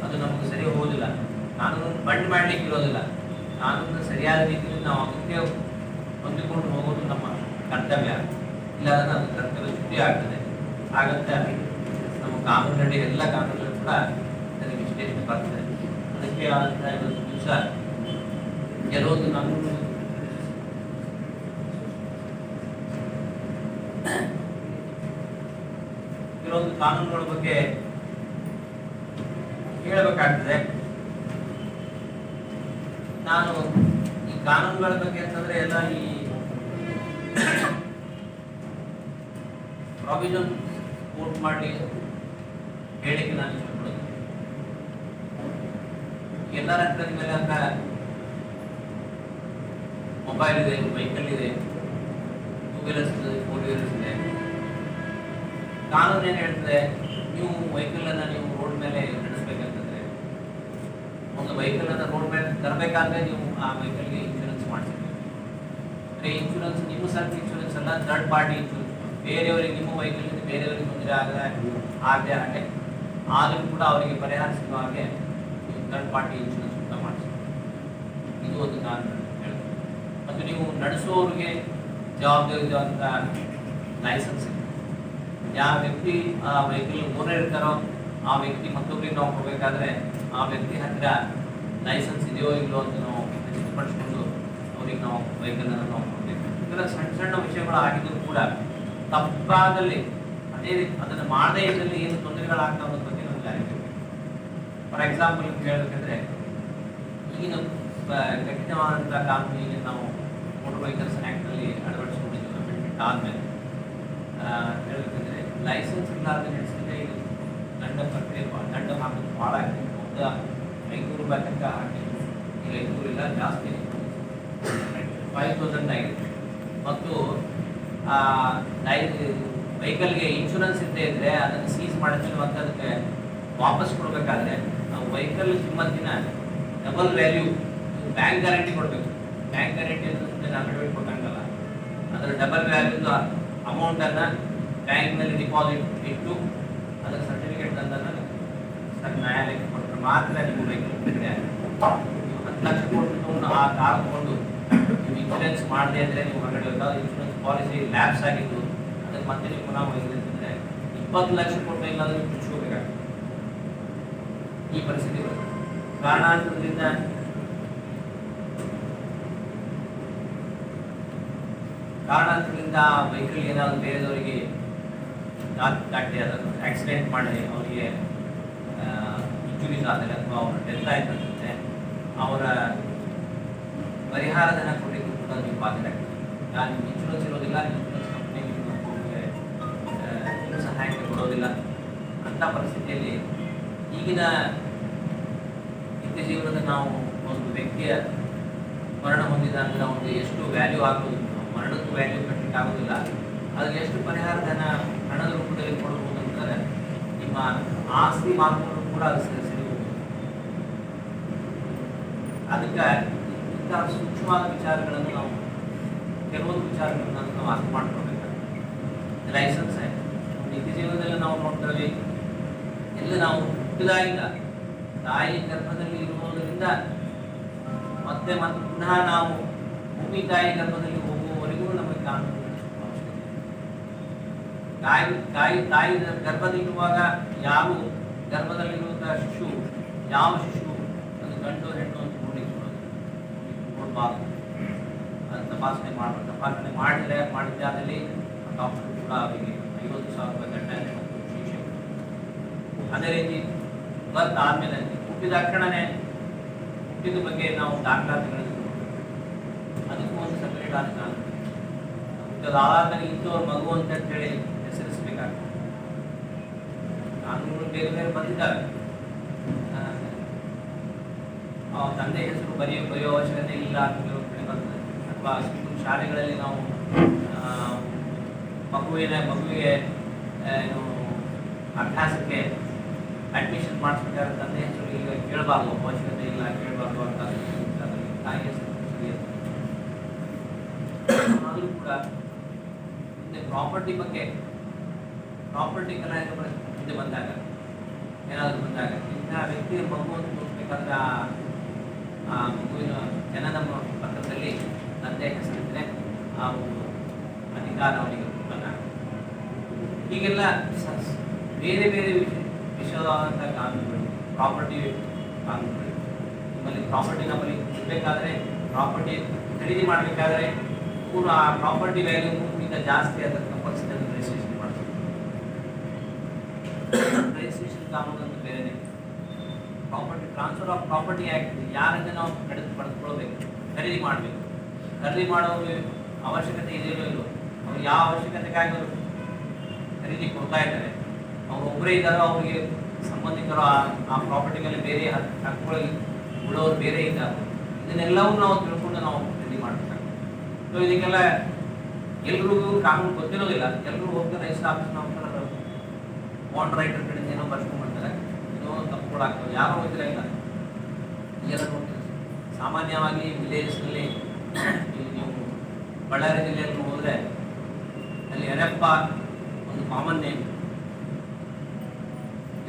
ಅದು ನಮಗೆ ಸರಿ ಹೋಗೋದಿಲ್ಲ, ಕಾನೂನನ್ನು ಬಂಡ್ ಮಾಡಲಿಕ್ಕೆ ಇರೋದಿಲ್ಲ, ಕಾನೂನನ್ನು ಸರಿಯಾದ ರೀತಿಯಲ್ಲಿ ನಾವು ಅದಕ್ಕೆ ಹೊಂದಿಕೊಂಡು ಹೋಗೋದು ನಮ್ಮ ಕರ್ತವ್ಯ. ಇಲ್ಲಾಂದ್ರೆ ಅದು ಕರ್ತವ್ಯ ಚ್ಯುತಿ ಆಗ್ತದೆ. ಹಾಗಂತ ನಮ್ಮ ಕಾನೂನಿನಡಿ ಎಲ್ಲ ಕಾನೂನುಗಳು ಕೂಡ ಅದಕ್ಕೆ ವಿಶ್ಲೇಷಣೆ ಬರ್ತದೆ. ಅದಕ್ಕೆ ಆದಂಥ ಇವತ್ತು ದಿವಸ ಕೆಲವೊಂದು ಕಾನೂನು ಕೆಲವೊಂದು ಕಾನೂನುಗಳ ಬಗ್ಗೆ ಹೇಳಬೇಕಾಗ್ತದೆ. ನಾನು ಈ ಕಾನೂನುಗಳ ಬಗ್ಗೆ ಅಂತಂದ್ರೆ ಎಲ್ಲ ಈ ಪ್ರಾವಿಷನ್ ಕೋಟ್ ಮಾಡಿ ಹೇಳಿಕೆ ನಾನು ಇಷ್ಟಪಡೋದು. ಎಲ್ಲರ ಹತ್ರ ಮೇಲೆ ಅಂತ ಮೊಬೈಲ್ ಇದೆ, ವೆಹಿಕಲ್ ಇದೆ, 2 ವೀಲರ್ಸ್ ಇದೆ, 4 ವೀಲರ್ಸ್ ಇದೆ. ಕಾನೂನು ಏನು ಹೇಳ್ತದೆ, ನೀವು ವೆಹಿಕಲ್ ಅನ್ನ ನೀವು ರೋಡ್ ಮೇಲೆ ನಡೆಸಬೇಕಂತಂದ್ರೆ, ಒಂದು ವೆಹಿಕಲ್ ಅನ್ನ ರೋಡ್ ಮೇಲೆ ತರಬೇಕಾದ್ರೆ ನೀವು ಆ ವೆಹಿಕಲ್ಗೆ ಇನ್ಶೂರೆನ್ಸ್ ಮಾಡಿಸಬೇಕು. ಅಂದರೆ ಇನ್ಶೂರೆನ್ಸ್ ನಿಮ್ಮ ಸೆಲ್ಫ್ ಇನ್ಶೂರೆನ್ಸ್ ಅಲ್ಲ, ಥರ್ಡ್ ಪಾರ್ಟಿ ಇನ್ಶೂರೆನ್ಸ್. ಬೇರೆಯವರಿಗೆ ನಿಮ್ಮ ವೆಹಿಕಲ್ ಬೇರೆಯವರಿಗೆ ತೊಂದರೆ ಆಗದೆ ಹಾಗೆ ಆದರೂ ಕೂಡ ಅವರಿಗೆ ಪರಿಹಾರ ಸಿಗುವ ಹಾಗೆ ನೀವು ಥರ್ಡ್ ಪಾರ್ಟಿ ಇನ್ಶೂರೆನ್ಸ್ ಕೂಡ ಮಾಡಿಸಬೇಕು. ಇದು ಒಂದು ಕಾನೂನು ಹೇಳ್ತದೆ. ಮತ್ತು ನೀವು ನಡೆಸುವವರಿಗೆ ಜವಾಬ್ದಾರಿಯುತ ಲೈಸೆನ್ಸ್ ಇದೆ. ಯಾವ ವ್ಯಕ್ತಿ ಆ ವೆಹಿಕಲ್ ಓನರ್ ಇರ್ತಾರೋ ಆ ವ್ಯಕ್ತಿ ಮತ್ತೊಬ್ಬರಿಗೆ ನಾವು ಕೊಡಬೇಕಾದ್ರೆ ಆ ವ್ಯಕ್ತಿ ಹತ್ತಿರ ಲೈಸೆನ್ಸ್ ಇದೆಯೋ ಇಲ್ಲೋ ಅಂತ ನಾವು ಖಚಿತಪಡಿಸ್ಕೊಂಡು ಅವ್ರಿಗೆ ನಾವು ವೆಹಿಕಲನ್ನು ನಾವು ಕೊಡಬೇಕು. ಇದೆಲ್ಲ ಸಣ್ಣ ಸಣ್ಣ ವಿಷಯಗಳು ಆಗಿದ್ದರೂ ಕೂಡ ತಪ್ಪಾದಲ್ಲಿ ಅದೇ ರೀತಿ ಅದನ್ನು ಮಾಡದೇ ಇದ್ದಲ್ಲಿ ಏನು ತೊಂದರೆಗಳಾಗ್ತಾ ಅನ್ನೋದ್ರ ಬಗ್ಗೆ ನಮ್ಗೆ ಅರಿವು. ಫಾರ್ ಎಕ್ಸಾಂಪಲ್ ಹೇಳಬೇಕಂದ್ರೆ, ಈಗಿನ ಕಠಿಣವಾದಂಥ ಕಾನೂನಿಗೆ ನಾವು ಮೋಟರ್ ವೆಹಿಕಲ್ಸ್ ಆ್ಯಕ್ಟಲ್ಲಿ ಅಳವಡಿಸಿಕೊಂಡಿದ್ದೀವಿ. ಅಮೆಂಡ್ಮೆಂಟ್ ಆದಮೇಲೆ ಹೇಳಬೇಕಂದ್ರೆ, ಲೈಸೆನ್ಸ್ ಇಲ್ಲಾರ್ದೆ ನಡೆಸಿದ್ರೆ ಇದು ದಂಡ ಪ್ರಕ್ರಿಯೆ ದಂಡ ಹಾಕೋದು ಭಾಳ ಆಗ್ತದೆ. ಮೊದಲ 500 ರೂಪಾಯಿ ತನಕ ಹಾಕಿ, ಈಗ 500 ಇಲ್ಲ, ಜಾಸ್ತಿ 5000 ಆಗಿದೆ. ಮತ್ತು ವೆಹಿಕಲ್ಗೆ ಇನ್ಶೂರೆನ್ಸ್ ಇದ್ದೇ ಇದ್ದರೆ ಅದನ್ನು ಸೀಸ್ ಮಾಡಿದ್ರೆ ಮತ್ತು ಅದಕ್ಕೆ ವಾಪಸ್ ಕೊಡಬೇಕಾದ್ರೆ ನಾವು ವೆಹಿಕಲ್ ಕಿಮ್ಮತ್ತಿನ ಡಬಲ್ ವ್ಯಾಲ್ಯೂ ಬ್ಯಾಂಕ್ ಗ್ಯಾರಂಟಿ ಕೊಡಬೇಕು. ಬ್ಯಾಂಕ್ ಗ್ಯಾರಂಟಿ ಅಂದರೆ ಅಫಿಡವಿಟ್ ಕೊಟ್ಟಂಗಲ್ಲ, ಅದರ ಡಬಲ್ ವ್ಯಾಲ್ಯೂದ ಅಮೌಂಟನ್ನು ಬ್ಯಾಂಕ್ನಲ್ಲಿ ಡಿಪಾಸಿಟ್ ಇಟ್ಟು ಅದರ ಸರ್ಟಿಫಿಕೇಟ್ ತಂದನ್ನು ನ್ಯಾಯಾಲಯಕ್ಕೆ ಕೊಟ್ಟರೆ ಮಾತ್ರ ನೀವು ವೆಹಿಕಲ್ ಬಿಟ್ಟರೆ. ನೀವು 10 ಲಕ್ಷ ಕೊಟ್ಟು ಆ ಕಾರ್ ತಗೊಂಡು ನೀವು ಇನ್ಶೂರೆನ್ಸ್ ಮಾಡದೆ ಅಂದರೆ ನೀವು ಹೊರಗಡೆ ಹೋದಾಗ ಇನ್ಶೂರೆನ್ಸ್ ಪಾಲಿಸಿ ಲ್ಯಾಪ್ಸ್ ಆಗಿದ್ದು ಅದಕ್ಕೆ ಮತ್ತೆ ನೀವು ಪುನಃ ವೆಹಿಕಲ್ ಅಂತಂದರೆ 20 ಲಕ್ಷ ಕೊಟ್ಟು ಇಲ್ಲಾಂದ್ರೆ ಮುಚ್ಕೋಬೇಕಾಗ್ತದೆ. ಈ ಪರಿಸ್ಥಿತಿ ಬರುತ್ತೆ. ಕಾರಣಾಂತರದಿಂದ ವೆಹಿಕಲ್ ಏನಾದರೂ ಬೇರೆದವರಿಗೆ ದಾಟಿ ಅದನ್ನು ಆಕ್ಸಿಡೆಂಟ್ ಮಾಡಿ ಅವರಿಗೆ ಇಂಜುರೀಸ್ ಆದರೆ ಅಥವಾ ಅವರ ಡೆತ್ ಆಯ್ತು ಅಂತಂದರೆ ಅವರ ಪರಿಹಾರ ಧನ ಕೊಡಲಿಕ್ಕೆ ಕೂಡ ನೀವು ಬಾಧ್ಯರಾಗ್ತದೆ. ನಿಮ್ಗೆ ಇನ್ಶೂರೆನ್ಸ್ ಇರೋದಿಲ್ಲ, ಇನ್ಶೂರೆನ್ಸ್ ಕಂಪ್ನಿ ನಿಮಗೆ ಸಹಾಯಕ್ಕೆ ಕೊಡೋದಿಲ್ಲ. ಅಂಥ ಪರಿಸ್ಥಿತಿಯಲ್ಲಿ ಈಗಿನ ನಿತ್ಯ ಜೀವನದ ನಾವು ಒಂದು ವ್ಯಕ್ತಿಯ ಮರಣ ಹೊಂದಿದ ಅಂದರೆ ಅವನಿಗೆ ಎಷ್ಟು ವ್ಯಾಲ್ಯೂ ಆಗೋದು, ಮರಣಕ್ಕೂ ವ್ಯಾಲ್ಯೂ ಕಟ್ಟಲಿಕ್ಕೆ ಆಗೋದಿಲ್ಲ, ಅದಕ್ಕೆ ಎಷ್ಟು ಪರಿಹಾರ ಧನ ಹಣದ ರೂಪದಲ್ಲಿ ಕೊಡಬಹುದು ಅಂತಂದರೆ ನಿಮ್ಮ ಆಸ್ತಿ ಮಾರ್ಗಗಳು ಕೂಡ ಅದು ಸರಿ ಹೋಗುತ್ತೆ. ಅದಕ್ಕೆ ಇಂಥ ಸೂಕ್ಷ್ಮವಾದ ವಿಚಾರಗಳನ್ನು ನಾವು ಕೆಲವೊಂದು ವಿಚಾರಗಳನ್ನು ನಾವು ಅರ್ಥ ಮಾಡ್ಕೊಳ್ಬೇಕಾಗ್ತದೆ. ಲೈಸೆನ್ಸ್ ನಿತ್ಯ ಜೀವನದಲ್ಲಿ ನಾವು ನೋಡ್ತೇವೆ, ಎಲ್ಲ ನಾವು ಹುಟ್ಟಿದಾಗಿಂದ ತಾಯಿ ಗರ್ಭದಲ್ಲಿ ಇರುವುದರಿಂದ ಮತ್ತೆ ಪುನಃ ನಾವು ಭೂಮಿ ತಾಯಿ ಗರ್ಭದಲ್ಲಿ ಹೋಗುವವರೆಗೂ ನಮಗೆ ಕಾನೂನು ಅವಶ್ಯಕತೆ. ತಾಯಿ ಗರ್ಭದಲ್ಲಿರುವಾಗ ಯಾವ ಗರ್ಭದಲ್ಲಿರುವಂಥ ಶಿಶು ಅದು ಗಂಡು ಹೆಣ್ಣು ಅಂತ ನೋಡಬಾರ್ದು. ಅದು ತಪಾಸಣೆ ಮಾಡಬೇಕು. ತಪಾಸಣೆ ಮಾಡಿದ್ದಾದಲ್ಲಿ ಡಾಕ್ಟರ್ ಕೂಡ ಅವರಿಗೆ 50,000 ರೂಪಾಯಿ ದಂಡ ಮತ್ತು ಶಿಕ್ಷೆ. ಅದೇ ರೀತಿ ಬರ್ತ್ ಆದಮೇಲೆ ಹುಟ್ಟಿದ ತಕ್ಷಣವೇ ಹುಟ್ಟಿದ ಬಗ್ಗೆ ನಾವು ದಾಖಲಾತಿಗಳನ್ನು ಅದಕ್ಕೂ ಒಂದು ಸಪರೇಟ್ ಆದ ಕಾನೂನು. ಹುಟ್ಟದಾದ್ಮೇಲೆ ಇಂಥವ್ರ ಮಗು ಅಂತ ಹೇಳಿ ಹೆಸರಿಸಬೇಕಾಗ್ತದೆ. ಕಾನೂನುಗಳು ಬೇರೆ ಬೇರೆ ಬಂದಿದ್ದಾವೆ. ತಂದೆ ಹೆಸರು ಬರೆಯೋ ಅವಶ್ಯಕತೆ ಇಲ್ಲ ಅಂತ ಕೆಲವು ಕಡೆ ಬರ್ತದೆ. ಅಥವಾ ಶಾಲೆಗಳಲ್ಲಿ ನಾವು ಮಗುವಿಗೆ ಅಭ್ಯಾಸಕ್ಕೆ ಅಡ್ಮಿಷನ್ ಮಾಡಿಸ್ಬೇಕಾದ್ರೆ ತಂದೆ ಹೆಸರು ಈಗ ಕೇಳಬಾರ್ದು, ಅವಶ್ಯಕತೆ ಇಲ್ಲ, ಕೇಳಬಾರ್ದು ಅಂತ ತಾಯಿ ಹೆಸರು ಆದರೂ ಕೂಡ ಮುಂದೆ ಪ್ರಾಪರ್ಟಿ ಬಗ್ಗೆ ಪ್ರಾಪರ್ಟಿ ಕಲಾಯಕ ಮುಂದೆ ಬಂದಾಗ ಏನಾದರೂ ಬಂದಾಗ ಇಂಥ ವ್ಯಕ್ತಿಯ ಮಗುವನ್ನು ತೋರಿಸ್ಬೇಕಾದ್ರೆ ಆ ಮಗುವಿನ ಜನನ ಪತ್ರದಲ್ಲಿ ತಂದೆ ಹೆಸರಿದ್ದರೆ ಆ ಒಂದು ಅಧಿಕಾರ ಅವನಿಗೆ ಉತ್ಪನ್ನ. ಹೀಗೆಲ್ಲ ಬೇರೆ ಬೇರೆ ವಿಷಯವಾದಂಥ ಕಾನೂನುಗಳು, ಪ್ರಾಪರ್ಟಿ ಕಾನೂನುಗಳು. ನಿಮ್ಮಲ್ಲಿ ಪ್ರಾಪರ್ಟಿ ನಮ್ಮಲ್ಲಿ ಇರಬೇಕಾದ್ರೆ, ಪ್ರಾಪರ್ಟಿ ಖರೀದಿ ಮಾಡಬೇಕಾದ್ರೆ ಪೂರ ಆ ಪ್ರಾಪರ್ಟಿ ವ್ಯಾಲ್ಯೂಗಿಂತ ಜಾಸ್ತಿ ಆದ ಕಂಪಲ್ಸರಿ ಅದನ್ನು ರಿಜಿಸ್ಟ್ರೇಷನ್ ಮಾಡಬೇಕು. ರಿಜಿಸ್ಟ್ರೇಷನ್ ಕಾನೂನು ಅಂತ ಬೇರೆನೇ. Property transfer of property act ಯಾರಿಂದ ನಾವು ಪಡೆದುಕೊಳ್ಬೇಕು, ಖರೀದಿ ಮಾಡಬೇಕು. ಖರೀದಿ ಮಾಡೋ ಅವಶ್ಯಕತೆ ಇದೆಯೋ ಇಲ್ಲೋ, ಅವ್ರು ಯಾವ ಅವಶ್ಯಕತೆಗಾಗಿ ಅವರು ಖರೀದಿ ಕೊಡ್ತಾ ಇದ್ದಾರೆ, ಅವ್ರು ಒಬ್ಬರೇ ಇದ್ದಾರೋ, ಅವರಿಗೆ ಸಂಬಂಧಿಕರು ಆ ಪ್ರಾಪರ್ಟಿ ಮೇಲೆ ಬೇರೆ ಹಕ್ಕುಗಳು ಉಳ್ಳೋರು ಬೇರೆ ಇದ್ದಾರೆ. ಇದನ್ನೆಲ್ಲವೂ ನಾವು ತಿಳ್ಕೊಂಡು ನಾವು ಖರೀದಿ ಮಾಡಬೇಕಾಗ್ತದೆ. ಸೊ ಇದಕ್ಕೆಲ್ಲ ಎಲ್ರಿಗೂ ಕಾನೂನು ಗೊತ್ತಿರೋದಿಲ್ಲ. ಎಲ್ಲರೂ ಹೋಗ್ತಾರೆ ರಿಜಿಸ್ಟರ್ ಆಫೀಸ್ನ ಹೋಗ್ತಾರೆ, ಬಾಂಡ್ ರೈಟರ್ ಕಡೆಯಿಂದ ಏನೋ ಬರ್ಸ್ಕೊಂಡು ಮಾಡ್ತಾರೆ, ಏನೋ ತಪ್ಪುಗಳಾಗ್ತವೆ, ಯಾರೋ ಹೋಗ್ತಿರ ಇಲ್ಲ, ಎಲ್ಲ ನೋಡ್ತಾರೆ. ಸಾಮಾನ್ಯವಾಗಿ ವಿಲೇಜಸ್ನಲ್ಲಿ ನೀವು ಬಳ್ಳಾರಿ ಜಿಲ್ಲೆಯಲ್ಲಿ ಹೋದರೆ ಅಲ್ಲಿ ಯರಪ್ಪ ಒಂದು ಕಾಮನ್ ನೇಮ್.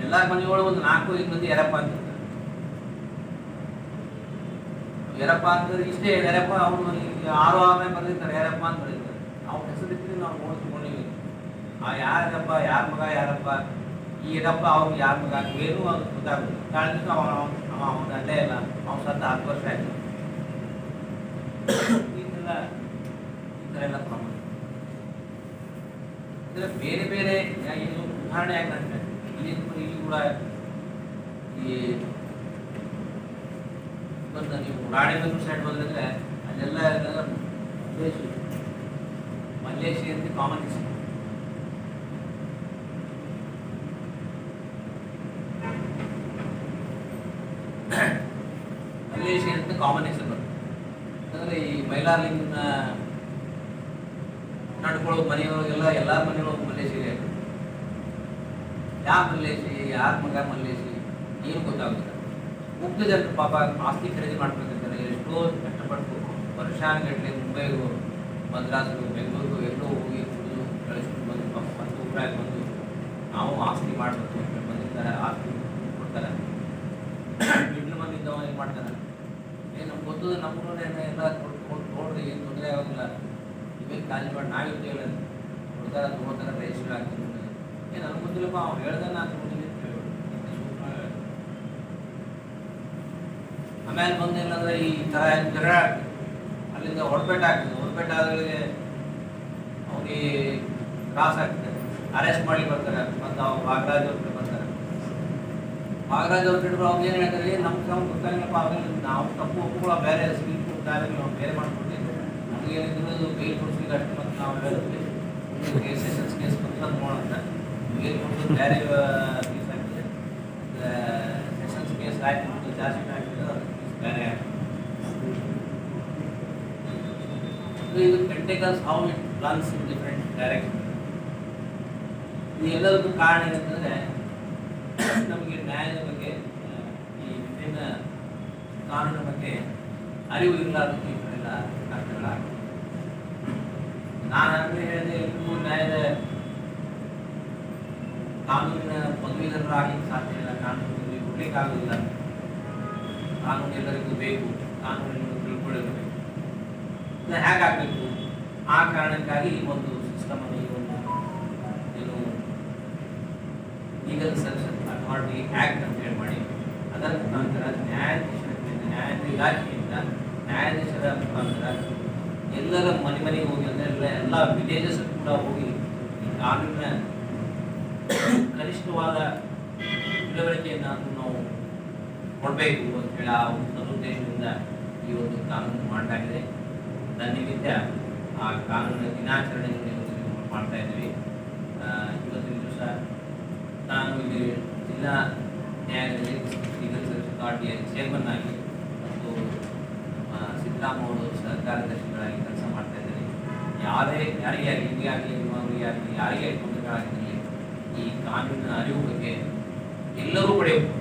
ಎಲ್ಲ ಮನೆಗಳು ಒಂದು 4-5 ಮಂದಿ ಯರಪ್ಪ ಅಂತ ಯರಪ್ಪ ಅಂತಂದ್ರೆ ಇಷ್ಟೇ ಯರಪ್ಪ. ಅವನು 6 ಬಂದಿರ್ತಾರೆ ಯರಪ್ಪ ಅಂತ ಬರೀತಾರೆ. ನಾವು ಹೆಸರಿದ್ರೆ ನಾವು ನೋಡ್ಕೊಂಡಿವಿ ಆ ಯಾರಪ್ಪ, ಯಾರ ಮಗ ಯಾರಪ್ಪ, ಈ ಯರಪ್ಪ ಅವ್ರಿಗೆ ಯಾರ ಮಗ ಏನು ಅದು ಗೊತ್ತಾಗುತ್ತೆ. ಕಾಣಿಸ್ತು ಅವನ ಅಲ್ಲೇ ಇಲ್ಲ, ಅವ್ನು ಸತ್ತ 10 ವರ್ಷ ಆಯ್ತು. ಈ ಥರ ಎಲ್ಲ ಪ್ರಮಾಣ ಇದರ ಬೇರೆ ಬೇರೆ ಇದು ಉದಾಹರಣೆ ಯಾಕಂದ್ರೆ ಇಲ್ಲಿ ಕೂಡ ಈ ಬಂದ ನೀವು ರಾಣೆಬೆನ್ನೂರು ಸೈಡ್ ಬಂದ್ರೆ ಅಲ್ಲೆಲ್ಲ ಮಲ್ಲೇಶಿ ಅಂತ ಕಾಮನ್ ಹೆಸರು. ಮಲ್ಲೇಶಿ ಅಂತ ಕಾಮನ್ ಹೆಸರು ಬರ್ತದೆ. ಅಂದರೆ ಈ ಮೈಲಾರಲಿಂಗನ ನಡ್ಕೊಳ್ಳೋ ಮನೆಯೊಳಗೆಲ್ಲ ಎಲ್ಲ ಮನೆಯೊಳಗೆ ಮಲ್ಲೇಶಿ ಇದೆ. ಯಾರು ಮಲ್ಲೇಶಿ, ಯಾರ ಮಗ ಮಲ್ಲೇಶಿ ಏನು ಗೊತ್ತಾಗುತ್ತೆ. ಮುಕ್ತ ಜನರು ಪಾಪ ಆಸ್ತಿ ಖರೀದಿ ಮಾಡ್ಬೇಕಂತಾರೆ ಎಷ್ಟೋ ಕಷ್ಟಪಟ್ಟು ವರ್ಷಾನುಗಟ್ಟಲೆ ಮುಂಬೈಗೂ ಮದ್ರಾಸ್ಗೂ ಬೆಂಗಳೂರಿಗೂ ಎಲ್ಲೋ ಹೋಗಿ ಕುಡಿದು ಕಳಿಸ್ಕೊಂಡು ಬಂದು ಪಾಪ 10 ರೂಪಾಯಿ ಬಂದು ನಾವು ಆಸ್ತಿ ಮಾಡಬೇಕು ಅಂತ ಬಂದಿರ್ತಾರೆ. ಆಸ್ತಿ ಕೊಡ್ತಾರೆ. ಮಿಡ್ಲ್ ಮಂದಿದ್ದವ ಏನು ಮಾಡ್ತಾರೆ, ನಮ್ಗೆ ಗೊತ್ತದ ನಮ್ಮೂರ ಎಲ್ಲ ನೋಡ್ರಿ ಏನು ತೊಂದರೆ ಆಗೋದಿಲ್ಲ, ಇವೇನು ಖಾಲಿ ಮಾಡಿ ನಾವಿರ್ತೀವಲ್ಲ ಕೊಡ್ತಾರೆ, ತೊಗೋತಾರೆ, ರಿಜಿಸ್ಟರ್ ಆಗ್ತದೆ. ಏನು ನನಗೆ ಗೊತ್ತಿಲ್ಲಪ್ಪ, ಅವ್ನು ಹೇಳ್ದೆ ನಾನು ತೊಗೊಂಡಿದ್ದೀನಿ ಅಂತ ಹೇಳ್ಬಿಟ್ಟು. ಆಮೇಲೆ ಬಂದೇನಂದ್ರೆ ಈ ಥರ ಜಗಳ ಆಗ್ತದೆ, ಅಲ್ಲಿಂದ ಹೊರಪೇಟೆ ಆಗ್ತದೆ. ಹೊರಪೇಟೆ ಆದಗಳಿಗೆ ಅವ್ರಿಗೆ ಕ್ರಾಸ್ ಆಗ್ತದೆ, ಅರೆಸ್ಟ್ ಮಾಡಿ ಬರ್ತಾರೆ. ಮತ್ತು ಅವ್ರು ಬಾಗರಾಜ್ ಅವ್ರ ಕಡೆ ಬರ್ತಾರೆ. ಬಾಗರಾಜ್ ಅವ್ರ ಕಡೆ ಅವ್ರು ಏನು ಹೇಳ್ತಾರೆ, ನಮ್ಗೆ ಗೊತ್ತಾಗಿಲ್ಲಪ್ಪ, ಆಮೇಲೆ ನಾವು ತಪ್ಪು ಒಪ್ಪುಗಳು ಬೇರೆ ಸಿವಿಲ್ ಕೊಡ್ತಾರೆ, ನಾವು ಬೇರೆ ಮಾಡ್ಕೊಡ್ತೀವಿ, ನಮ್ಗೆ ಏನಿದ್ರು ಬೇಲ್ ಕೊಡ್ಸಿದ್ರೆ ಅಷ್ಟು. ಮತ್ತು ನಾವು ಹೇಳಿದ್ವಿ ಸೆಷನ್ಸ್ ಕೇಸ್ ಬಂದ್ರೆ ನೋಡೋಣ, ಬೇಲ್ ಕೊಡ್ಸೋದು ಬೇರೆ ಕೇಸ್ ಆಗ್ತದೆ, ಸೆಷನ್ಸ್ ಕೇಸ್ ಆಯ್ತು ಜಾಸ್ತಿ ಆಗ್ತದೆ, ಅದು ಬೇರೆ ಆಗ್ತದೆ. ಇದು pentacles how it runs in different direction. ಇದು ಎಲ್ಲದಕ್ಕೂ ಕಾರಣ ಏನಂತಂದರೆ ನಮಗೆ ನ್ಯಾಯದ ಬಗ್ಗೆ, ಈ ವಿಭಿನ್ನ ಕಾನೂನಿನ ಬಗ್ಗೆ ಅರಿವು ಇರಲಾರ್ದು ಈ ಥರ ಎಲ್ಲ ಕಷ್ಟಗಳಾಗ್ತದೆ. ನಾನು ಅಂದರೆ ಹೇಳಿದೆ, ಎಲ್ಲರಿಗೂ ನ್ಯಾಯದ ಕಾನೂನಿನ ಪದವೀಧರರಾಗಿ ಸಾಧ್ಯ ಇಲ್ಲ, ಕಾನೂನು ಕೊಡಲಿಕ್ಕಾಗೋದಿಲ್ಲ. ಕಾನೂನು ಎಲ್ಲರಿಗೂ ಬೇಕು, ಕಾನೂನನ್ನು ತಿಳ್ಕೊಳ್ಳಬೇಕು. ಇದು ಹೇಗಾಗಬೇಕು? ಆ ಕಾರಣಕ್ಕಾಗಿ ಈ ಒಂದು ಸಿಸ್ಟಮನ್ನು, ಈ ಒಂದು ಏನು ಲೀಗಲ್ ಸರ್ವಿಸ್ ಅಥಾರಿಟಿ ಆ್ಯಕ್ಟ್ ಅಂತ ಹೇಳಿ ಮಾಡಿ, ಅದರ ಮುಖಾಂತರ ನ್ಯಾಯಾಧೀಶರ ಇಲಾಖೆಯಿಂದ ನ್ಯಾಯಾಧೀಶರ ಮುಖಾಂತರ ಎಲ್ಲರ ಮನೆಗೆ ಹೋಗಿ, ಅಂದರೆ ಎಲ್ಲ ವಿಲೇಜಸ್ ಕೂಡ ಹೋಗಿ ಈ ಕಾನೂನಿನ ಕನಿಷ್ಠವಾದ ತಿಳುವಳಿಕೆಯನ್ನು ನಾವು ಕೊಡಬೇಕು ಅಂತ ಹೇಳಿ ಆ ಒಂದು ಸದುದ್ದೇಶದಿಂದ ಈ ಒಂದು ಕಾನೂನು ಮಾಡಲಾಗಿದೆ. ನಿಮಿತ್ತ ಆ ಕಾನೂನಿನ ದಿನಾಚರಣೆಯನ್ನು ಮಾಡ್ತಾ ಇದ್ದೀವಿ. ಇವತ್ತಿನ ದಿವಸ ನಾನು ಇಲ್ಲಿ ಜಿಲ್ಲಾ ನ್ಯಾಯಾಲಯದಲ್ಲಿ ಲೀಗಲ್ ಸರ್ವಿಸ್ ಅಥಾರಿಟಿಯ ಚೇರ್ಮನ್ ಆಗಿ ಮತ್ತು ಸಿದ್ದರಾಮಯ್ಯ ಸಹ ಕಾರ್ಯದರ್ಶಿಗಳಾಗಿ ಕೆಲಸ ಮಾಡ್ತಾ ಇದ್ದೀನಿ. ಯಾರಿಗೆ ಆಗಲಿ, ನಿಮಗೆ ಆಗಲಿ, ನಿಮ್ಮವರಿಗೆ ಆಗಲಿ, ಯಾರಿಗೆ ತೊಂದರೆಗಳಾಗಿರಲಿ, ಈ ಕಾನೂನಿನ ಅರಿವು ಬಗ್ಗೆ ಎಲ್ಲರೂ ಪಡೆಯಬೇಕು.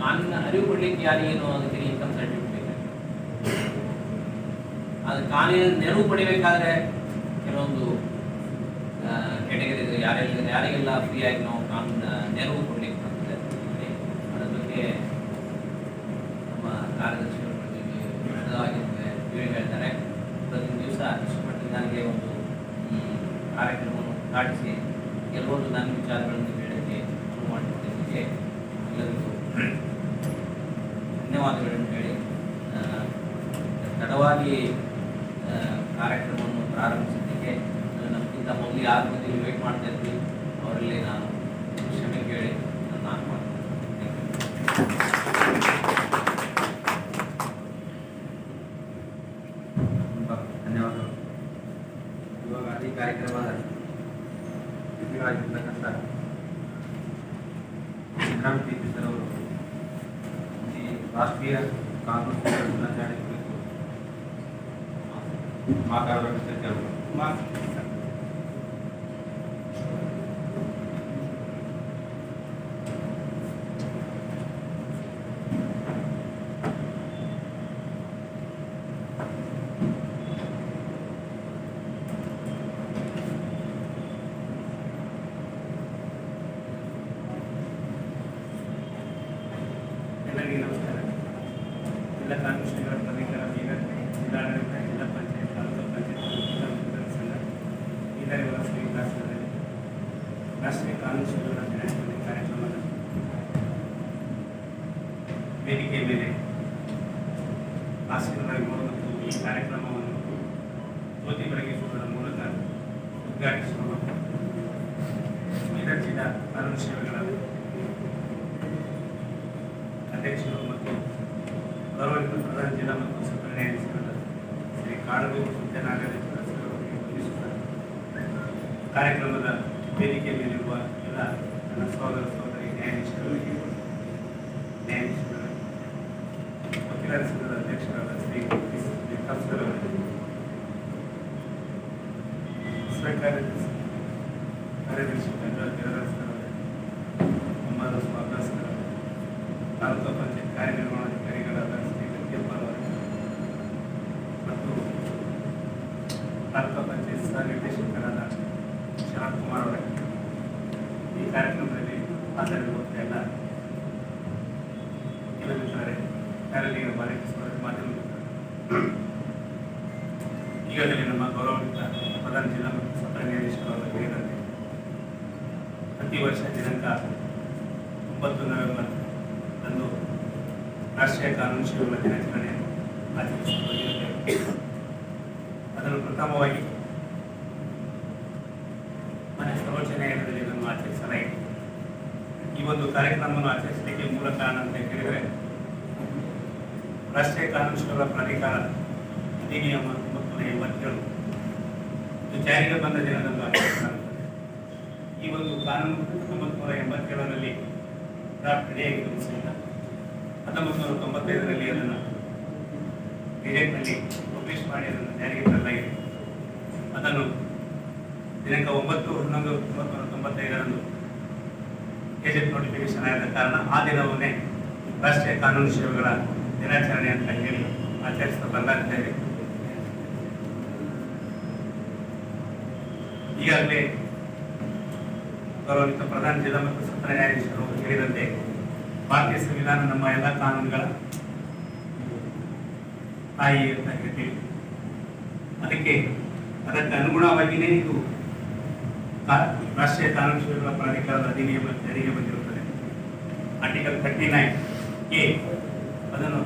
ಕಾನೂನಿನ ಅರಿವು ಪಡಲಿಕ್ಕೆ ಯಾರಿಗೇನೋ ಅದಕ್ಕೆ ಇನ್ಕಮ್ ಸರ್ಟಿಫಿಕೇಟ್ ಬೇಕಾಗಿದೆ. ಅದು ಕಾನೂನಿನ ನೆರವು ಪಡಿಬೇಕಾದ್ರೆ ಕೆಲವೊಂದು ಕೆಟಗರಿ ಯಾರಿಗೆಲ್ಲ ಫ್ರೀಯಾಗಿ ನಾವು ಕಾನೂನಿನ ನೆರವು ಕೊಡಲಿಕ್ಕೆ ಬರ್ತದೆ ಅದರ ಬಗ್ಗೆ ನಮ್ಮ ಕಾರ್ಯದರ್ಶಿಗಳು ವಿಶದವಾಗಿರ್ತದೆ ಹೇಳ್ತಾರೆ. ಪ್ರತಿ ದಿವಸ ಇಷ್ಟು ಮಟ್ಟಿಗೆ ನನಗೆ ಒಂದು ಈ ಕಾರ್ಯಕ್ರಮವನ್ನು ಉದ್ಘಾಟಿಸಿ ಕೆಲವೊಂದು ನನ್ನ ವಿಚಾರಗಳನ್ನು ಹೇಳಕ್ಕೆ ಶುರು ಮಾಡಿದ್ದಕ್ಕೆ ಎಲ್ಲರಿಗೂ ಧನ್ಯವಾದಗಳನ್ನು ಹೇಳಿ ತಡವಾಗಿ ಕಾರ್ಯಕ್ರಮವನ್ನು ಪ್ರಾರಂಭಿಸಿದ್ದಕ್ಕೆ ನಮಗಿಂತ ಮೊದಲು ಯಾರು ಮಂದಿ ವೇಟ್ ಮಾಡ್ತಾ ಇದ್ವಿ ಅವರಲ್ಲಿ ನಾನು ಕ್ಷಮೆ ಕೇಳಿ ನಾನು ಮಾಡ್ತೀನಿ. ಧನ್ಯವಾದಗಳು. ಇವಾಗ ಈ ಕಾರ್ಯಕ್ರಮದ ಅತಿಥಿಗಳಾಗಿರ್ತಕ್ಕಂಥ ಸಿದ್ದರಾಮ ಟಿ.ಪಿ. ಸರ್ ಅವರು ಈ ರಾಷ್ಟ್ರೀಯ ಕಾನೂನು ದಿನಾಚರಣೆ ಕುರಿತು ಮಾತಾಡಬೇಕಂತ ಕೇಳಬಹುದು. ಎಲ್ಲರಿಗೂ ನಮಸ್ಕಾರ. ಜಿಲ್ಲಾ ಕಾನೂನು ಸೇವೆಗಳ ಪ್ರಾಧಿಕಾರ ಬೀದರ್, ಜಿಲ್ಲಾಡಳಿತ, ಜಿಲ್ಲಾ ಪಂಚಾಯತ್, ತಾಲೂಕು ಪಂಚಾಯತ್, ಜಿಲ್ಲಾ ಮುಖಂಡರ ಸಂಘ ಬೀದರ್ ಇವರ ಸ್ವೀಕಾರದಲ್ಲಿ ರಾಷ್ಟ್ರೀಯ ಕಾನೂನು ಸೇವೆಗಳ ದಿನಾಚರಣೆ ಕಾರ್ಯಕ್ರಮದ ವೇದಿಕೆ ಮೇಲೆ ಆಸೀನರಾಗಿ ಮತ್ತು ಈ ಕಾರ್ಯಕ್ರಮವನ್ನು ಜ್ಯೋತಿ ಬೆಳಗಿಸುವುದರ ಮೂಲಕ ಉದ್ಘಾಟಿಸುವ ಬೀದರ್ ಜಿಲ್ಲಾ ಕಾನೂನು ಸೇವೆಗಳ ಅಧ್ಯಕ್ಷರು ಮತ್ತು ಗೌರವಿತ ಪ್ರಧಾನ ಜಿಲ್ಲಾ ಮತ್ತು ಸತ್ರ ನ್ಯಾಯಾಧೀಶರಾದ ಶ್ರೀ ಕಾಡಗೂರು ಸತ್ಯನಾರಾಯಣ ಅವರಿಗೆ ವಂದಿಸುತ್ತಾರೆ. ಕಾರ್ಯಕ್ರಮದ ವೇದಿಕೆ ಮೇಲಿರುವ ಎಲ್ಲ ನನ್ನ ಸಹೋದರ ಸಹೋದರಿ ನ್ಯಾಯಾಧೀಶರಿಗೆ, ವಕೀಲರ ಸಂಘದ ಅಧ್ಯಕ್ಷರಾದ ಶ್ರೀ ವಿಕಾಸರ್ ಅವರಿಗೆ, ಕಾರ್ಯದರ್ಶಿ ಮೊಹಮ್ಮದ್ ಅಬ್ಬಾಸ್ ತಾಲೂಕು ಪಂಚಾಯತ್ ಕಾರ್ಯನಿರ್ವಹಣಾಧಿಕಾರಿಗಳಾದ ಶ್ರೀ ವೆಂಕಟಪ್ಪ ಮತ್ತು ತಾಲೂಕು ಪಂಚಾಯತ್ ಸಹ ನಿರ್ದೇಶಕರಾದ ಶರತ್ ಕುಮಾರ್ ಅವರೇ, ಈ ಕಾರ್ಯಕ್ರಮದಲ್ಲಿ ಹಾಜರಿರುವ ಎಲ್ಲ ವಕೀಲ ಮಿತ್ರರೇ, ಕಾರ್ಯಾಲಯ ಬಾಲಕಿಸುವವರೇ, ಮಾಧ್ಯಮ ಮಿತ್ರರೇ, ಈಗಾಗಲೇ ನಮ್ಮ ಗೌರವಿತ ಪ್ರಧಾನ ಜಿಲ್ಲಾ ಮತ್ತು ಸತ್ರ ನ್ಯಾಯಾಧೀಶರು ಹೇಳಿದಂತೆ ಪ್ರತಿ ವರ್ಷ ದಿನಾಂಕ 9 ನವೆಂಬರ್ ಅಂದು ರಾಷ್ಟ್ರೀಯ ಕಾನೂನು ಸೇವೆಗಳ ದಿನಾಚರಣೆಯನ್ನು ಆಚರಿಸುತ್ತಿದ್ದೇವೆ. ಅದನ್ನು ಪ್ರಥಮವಾಗಿ ಮನೆ ಸರ್ವೋಚ್ಚ ನ್ಯಾಯಾಲಯದಲ್ಲಿ ಇದನ್ನು ಆಚರಿಸಲಾಯಿತು. ಈ ಒಂದು ಕಾರ್ಯಕ್ರಮವನ್ನು ಆಚರಿಸಲಿಕ್ಕೆ ಮೂಲ ಕಾರಣ ಅಂತ ಹೇಳಿದರೆ, ರಾಷ್ಟ್ರೀಯ ಕಾನೂನು ಸೇವೆಗಳ ಪ್ರಾಧಿಕಾರ ಅಧಿನಿಯಮ 1987 ಇದು ಜಾರಿಗೆ ಬಂದ ದಿನದಂದು ಆಚರಿಸಲಾಗುತ್ತದೆ. ಈ ಒಂದು ಕಾನೂನು 1987ರಲ್ಲಿ ಡ್ರಾಫ್ಟ್ ರೆಡಿಯಾಗಿದ್ದು ಸಹಿತ 1995ರಲ್ಲಿ ಅದನ್ನು ಗೆಜೆಟ್ನಲ್ಲಿ ಪಬ್ಲಿಷ್ ಮಾಡಿ ಅದನ್ನು ಜಾರಿಗೆ ತರಲಾಗಿದೆ. ಅದನ್ನು ದಿನಾಂಕ 9/11/1995ರಂದು ಗೆಜೆಟ್ ನೋಟಿಫಿಕೇಶನ್ ಆದ ಕಾರಣ ಆ ದಿನವನ್ನೇ ರಾಷ್ಟ್ರೀಯ ಕಾನೂನು ಸೇವೆಗಳ ದಿನಾಚರಣೆ ಅಂತ ಹೇಳಿ ಆಚರಿಸ್ತಾ ಬಂದಾಗ್ತಾ ಇದೆ. ಈಗಾಗಲೇ ಗೌರವಿತ ಪ್ರಧಾನ ಜಿಲ್ಲಾ ಮತ್ತು ಸತ್ರ ನ್ಯಾಯಾಧೀಶರು ಹೇಳಿದಂತೆ ಭಾರತೀಯ ಸಂವಿಧಾನ ನಮ್ಮ ಎಲ್ಲ ಕಾನೂನುಗಳ ತಾಯಿ ಅಂತ ಹೇಳ್ತೀವಿ. ಅದಕ್ಕೆ ಅನುಗುಣವಾಗಿಯೇ ಇದು ರಾಷ್ಟ್ರೀಯ ಕಾನೂನು ಸೇವೆಗಳ ಪ್ರಾಧಿಕಾರದ ಅಧಿನಿಯಮ ಜಾರಿಗೆ ಬಂದಿರುತ್ತದೆ. ಆರ್ಟಿಕಲ್ 39A ಅದನ್ನು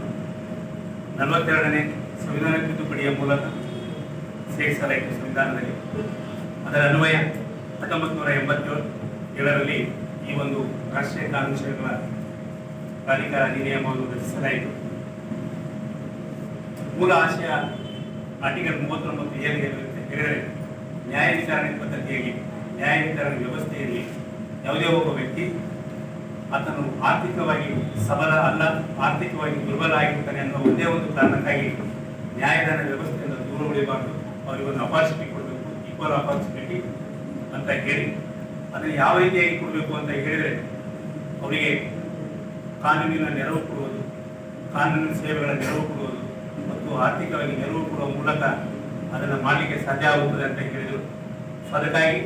42ನೇ ಸಂವಿಧಾನ ತಿದ್ದುಪಡಿಯ ಮೂಲಕ ಸೇರಿಸಲಾಯಿತು ಸಂವಿಧಾನದಲ್ಲಿ. ಅದರ ಅನ್ವಯ 1987ರಲ್ಲಿ ಈ ಒಂದು ರಾಷ್ಟ್ರೀಯ ಕಾನೂನು ಸೇವೆಗಳ ಪ್ರಾಧಿಕಾರ ಅಧಿನಿಯಮವನ್ನು ರಚಿಸಲಾಯಿತು. ಮೂಲ ಆಶಯ ಆರ್ಟಿಕಲ್ 39 ಹೇಳಿದರೆ ನ್ಯಾಯ ವಿಚಾರಣೆ ಪದ್ಧತಿಯಾಗಿ ನ್ಯಾಯ ವಿಚಾರಣೆ ವ್ಯವಸ್ಥೆಯಲ್ಲಿ ಯಾವುದೇ ಒಬ್ಬ ವ್ಯಕ್ತಿ ಆತನು ಆರ್ಥಿಕವಾಗಿ ಸಬಲ ಅಲ್ಲ, ಆರ್ಥಿಕವಾಗಿ ದುರ್ಬಲ ಆಗಿರ್ತಾನೆ ಅನ್ನೋ ಒಂದೇ ಒಂದು ಕಾರಣಕ್ಕಾಗಿ ನ್ಯಾಯದಾನ ವ್ಯವಸ್ಥೆಯಿಂದ ದೂರ ಉಳಿಬಾರ್ದು, ಅವರಿಗೊಂದು ಅಪಾರ್ಚುನಿಟಿ ಕೊಡಬೇಕು, ಈಕ್ವಲ್ ಅಪಾರ್ಚುನಿಟಿ ಅಂತ ಹೇಳಿ ಅದನ್ನು ಯಾವ ರೀತಿಯಾಗಿ ಕೊಡಬೇಕು ಅಂತ ಹೇಳಿದರೆ ಅವರಿಗೆ ಕಾನೂನಿನ ನೆರವು ಕೊಡುವುದು, ಕಾನೂನಿನ ಸೇವೆಗಳ ನೆರವು ಕೊಡುವುದು ಮತ್ತು ಮತ್ತು ಆರ್ಥಿಕವಾಗಿ ನೆರವು ಕೊಡುವ ಮೂಲಕ ಅದನ್ನು ಮಾಡಲಿಕ್ಕೆ ಸಾಧ್ಯ ಆಗುತ್ತದೆ ಅಂತ ಹೇಳಿದರು. ಸೊ ಅದಕ್ಕಾಗಿ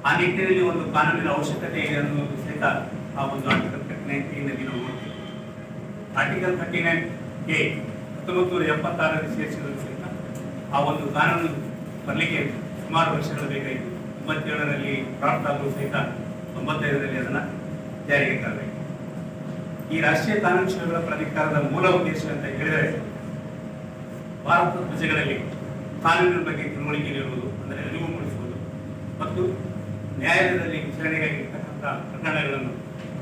ಆ ನಿಟ್ಟಿನಲ್ಲಿ ಒಂದು ಕಾನೂನಿನ ಅವಶ್ಯಕತೆ ಇದೆ ಅನ್ನೋದು ಸಹಿತ ಆ ಒಂದು ಆರ್ಟಿಕಲ್ 39 ನಾವು ನೋಡ್ತೀವಿ. ಆರ್ಟಿಕಲ್ 39A 1976 ಸೇರಿಸಿದರೂ ಸಹಿತ ಆ ಒಂದು ಕಾನೂನು ಬರಲಿಕ್ಕೆ ಸುಮಾರು ವರ್ಷಗಳು ಬೇಕಾಯಿತು. 97ರಲ್ಲಿ ಡ್ರಾಫ್ಟ್ ಆದರೂ ಸಹಿತ 95ರಲ್ಲಿ ಅದನ್ನು ಜಾರಿಗೆ ತರಬೇಕು. ಈ ರಾಷ್ಟ್ರೀಯ ಕಾನೂನು ಸೇವೆಗಳ ಪ್ರಾಧಿಕಾರದ ಮೂಲ ಉದ್ದೇಶ ಅಂತ ಹೇಳಿದರೆ ಭಾರತದ ಪ್ರಜೆಗಳಲ್ಲಿ ಕಾನೂನಿನ ಬಗ್ಗೆ ತಿಳುವಳಿಕೆ ನೀಡುವುದು, ಅಂದರೆ ಅರಿವು ಮೂಡಿಸುವುದು ಮತ್ತು ನ್ಯಾಯಾಲಯದಲ್ಲಿ ವಿಚಾರಣೆಗಾಗಿ ಇರ್ತಕ್ಕಂಥ ಪ್ರಕರಣಗಳನ್ನು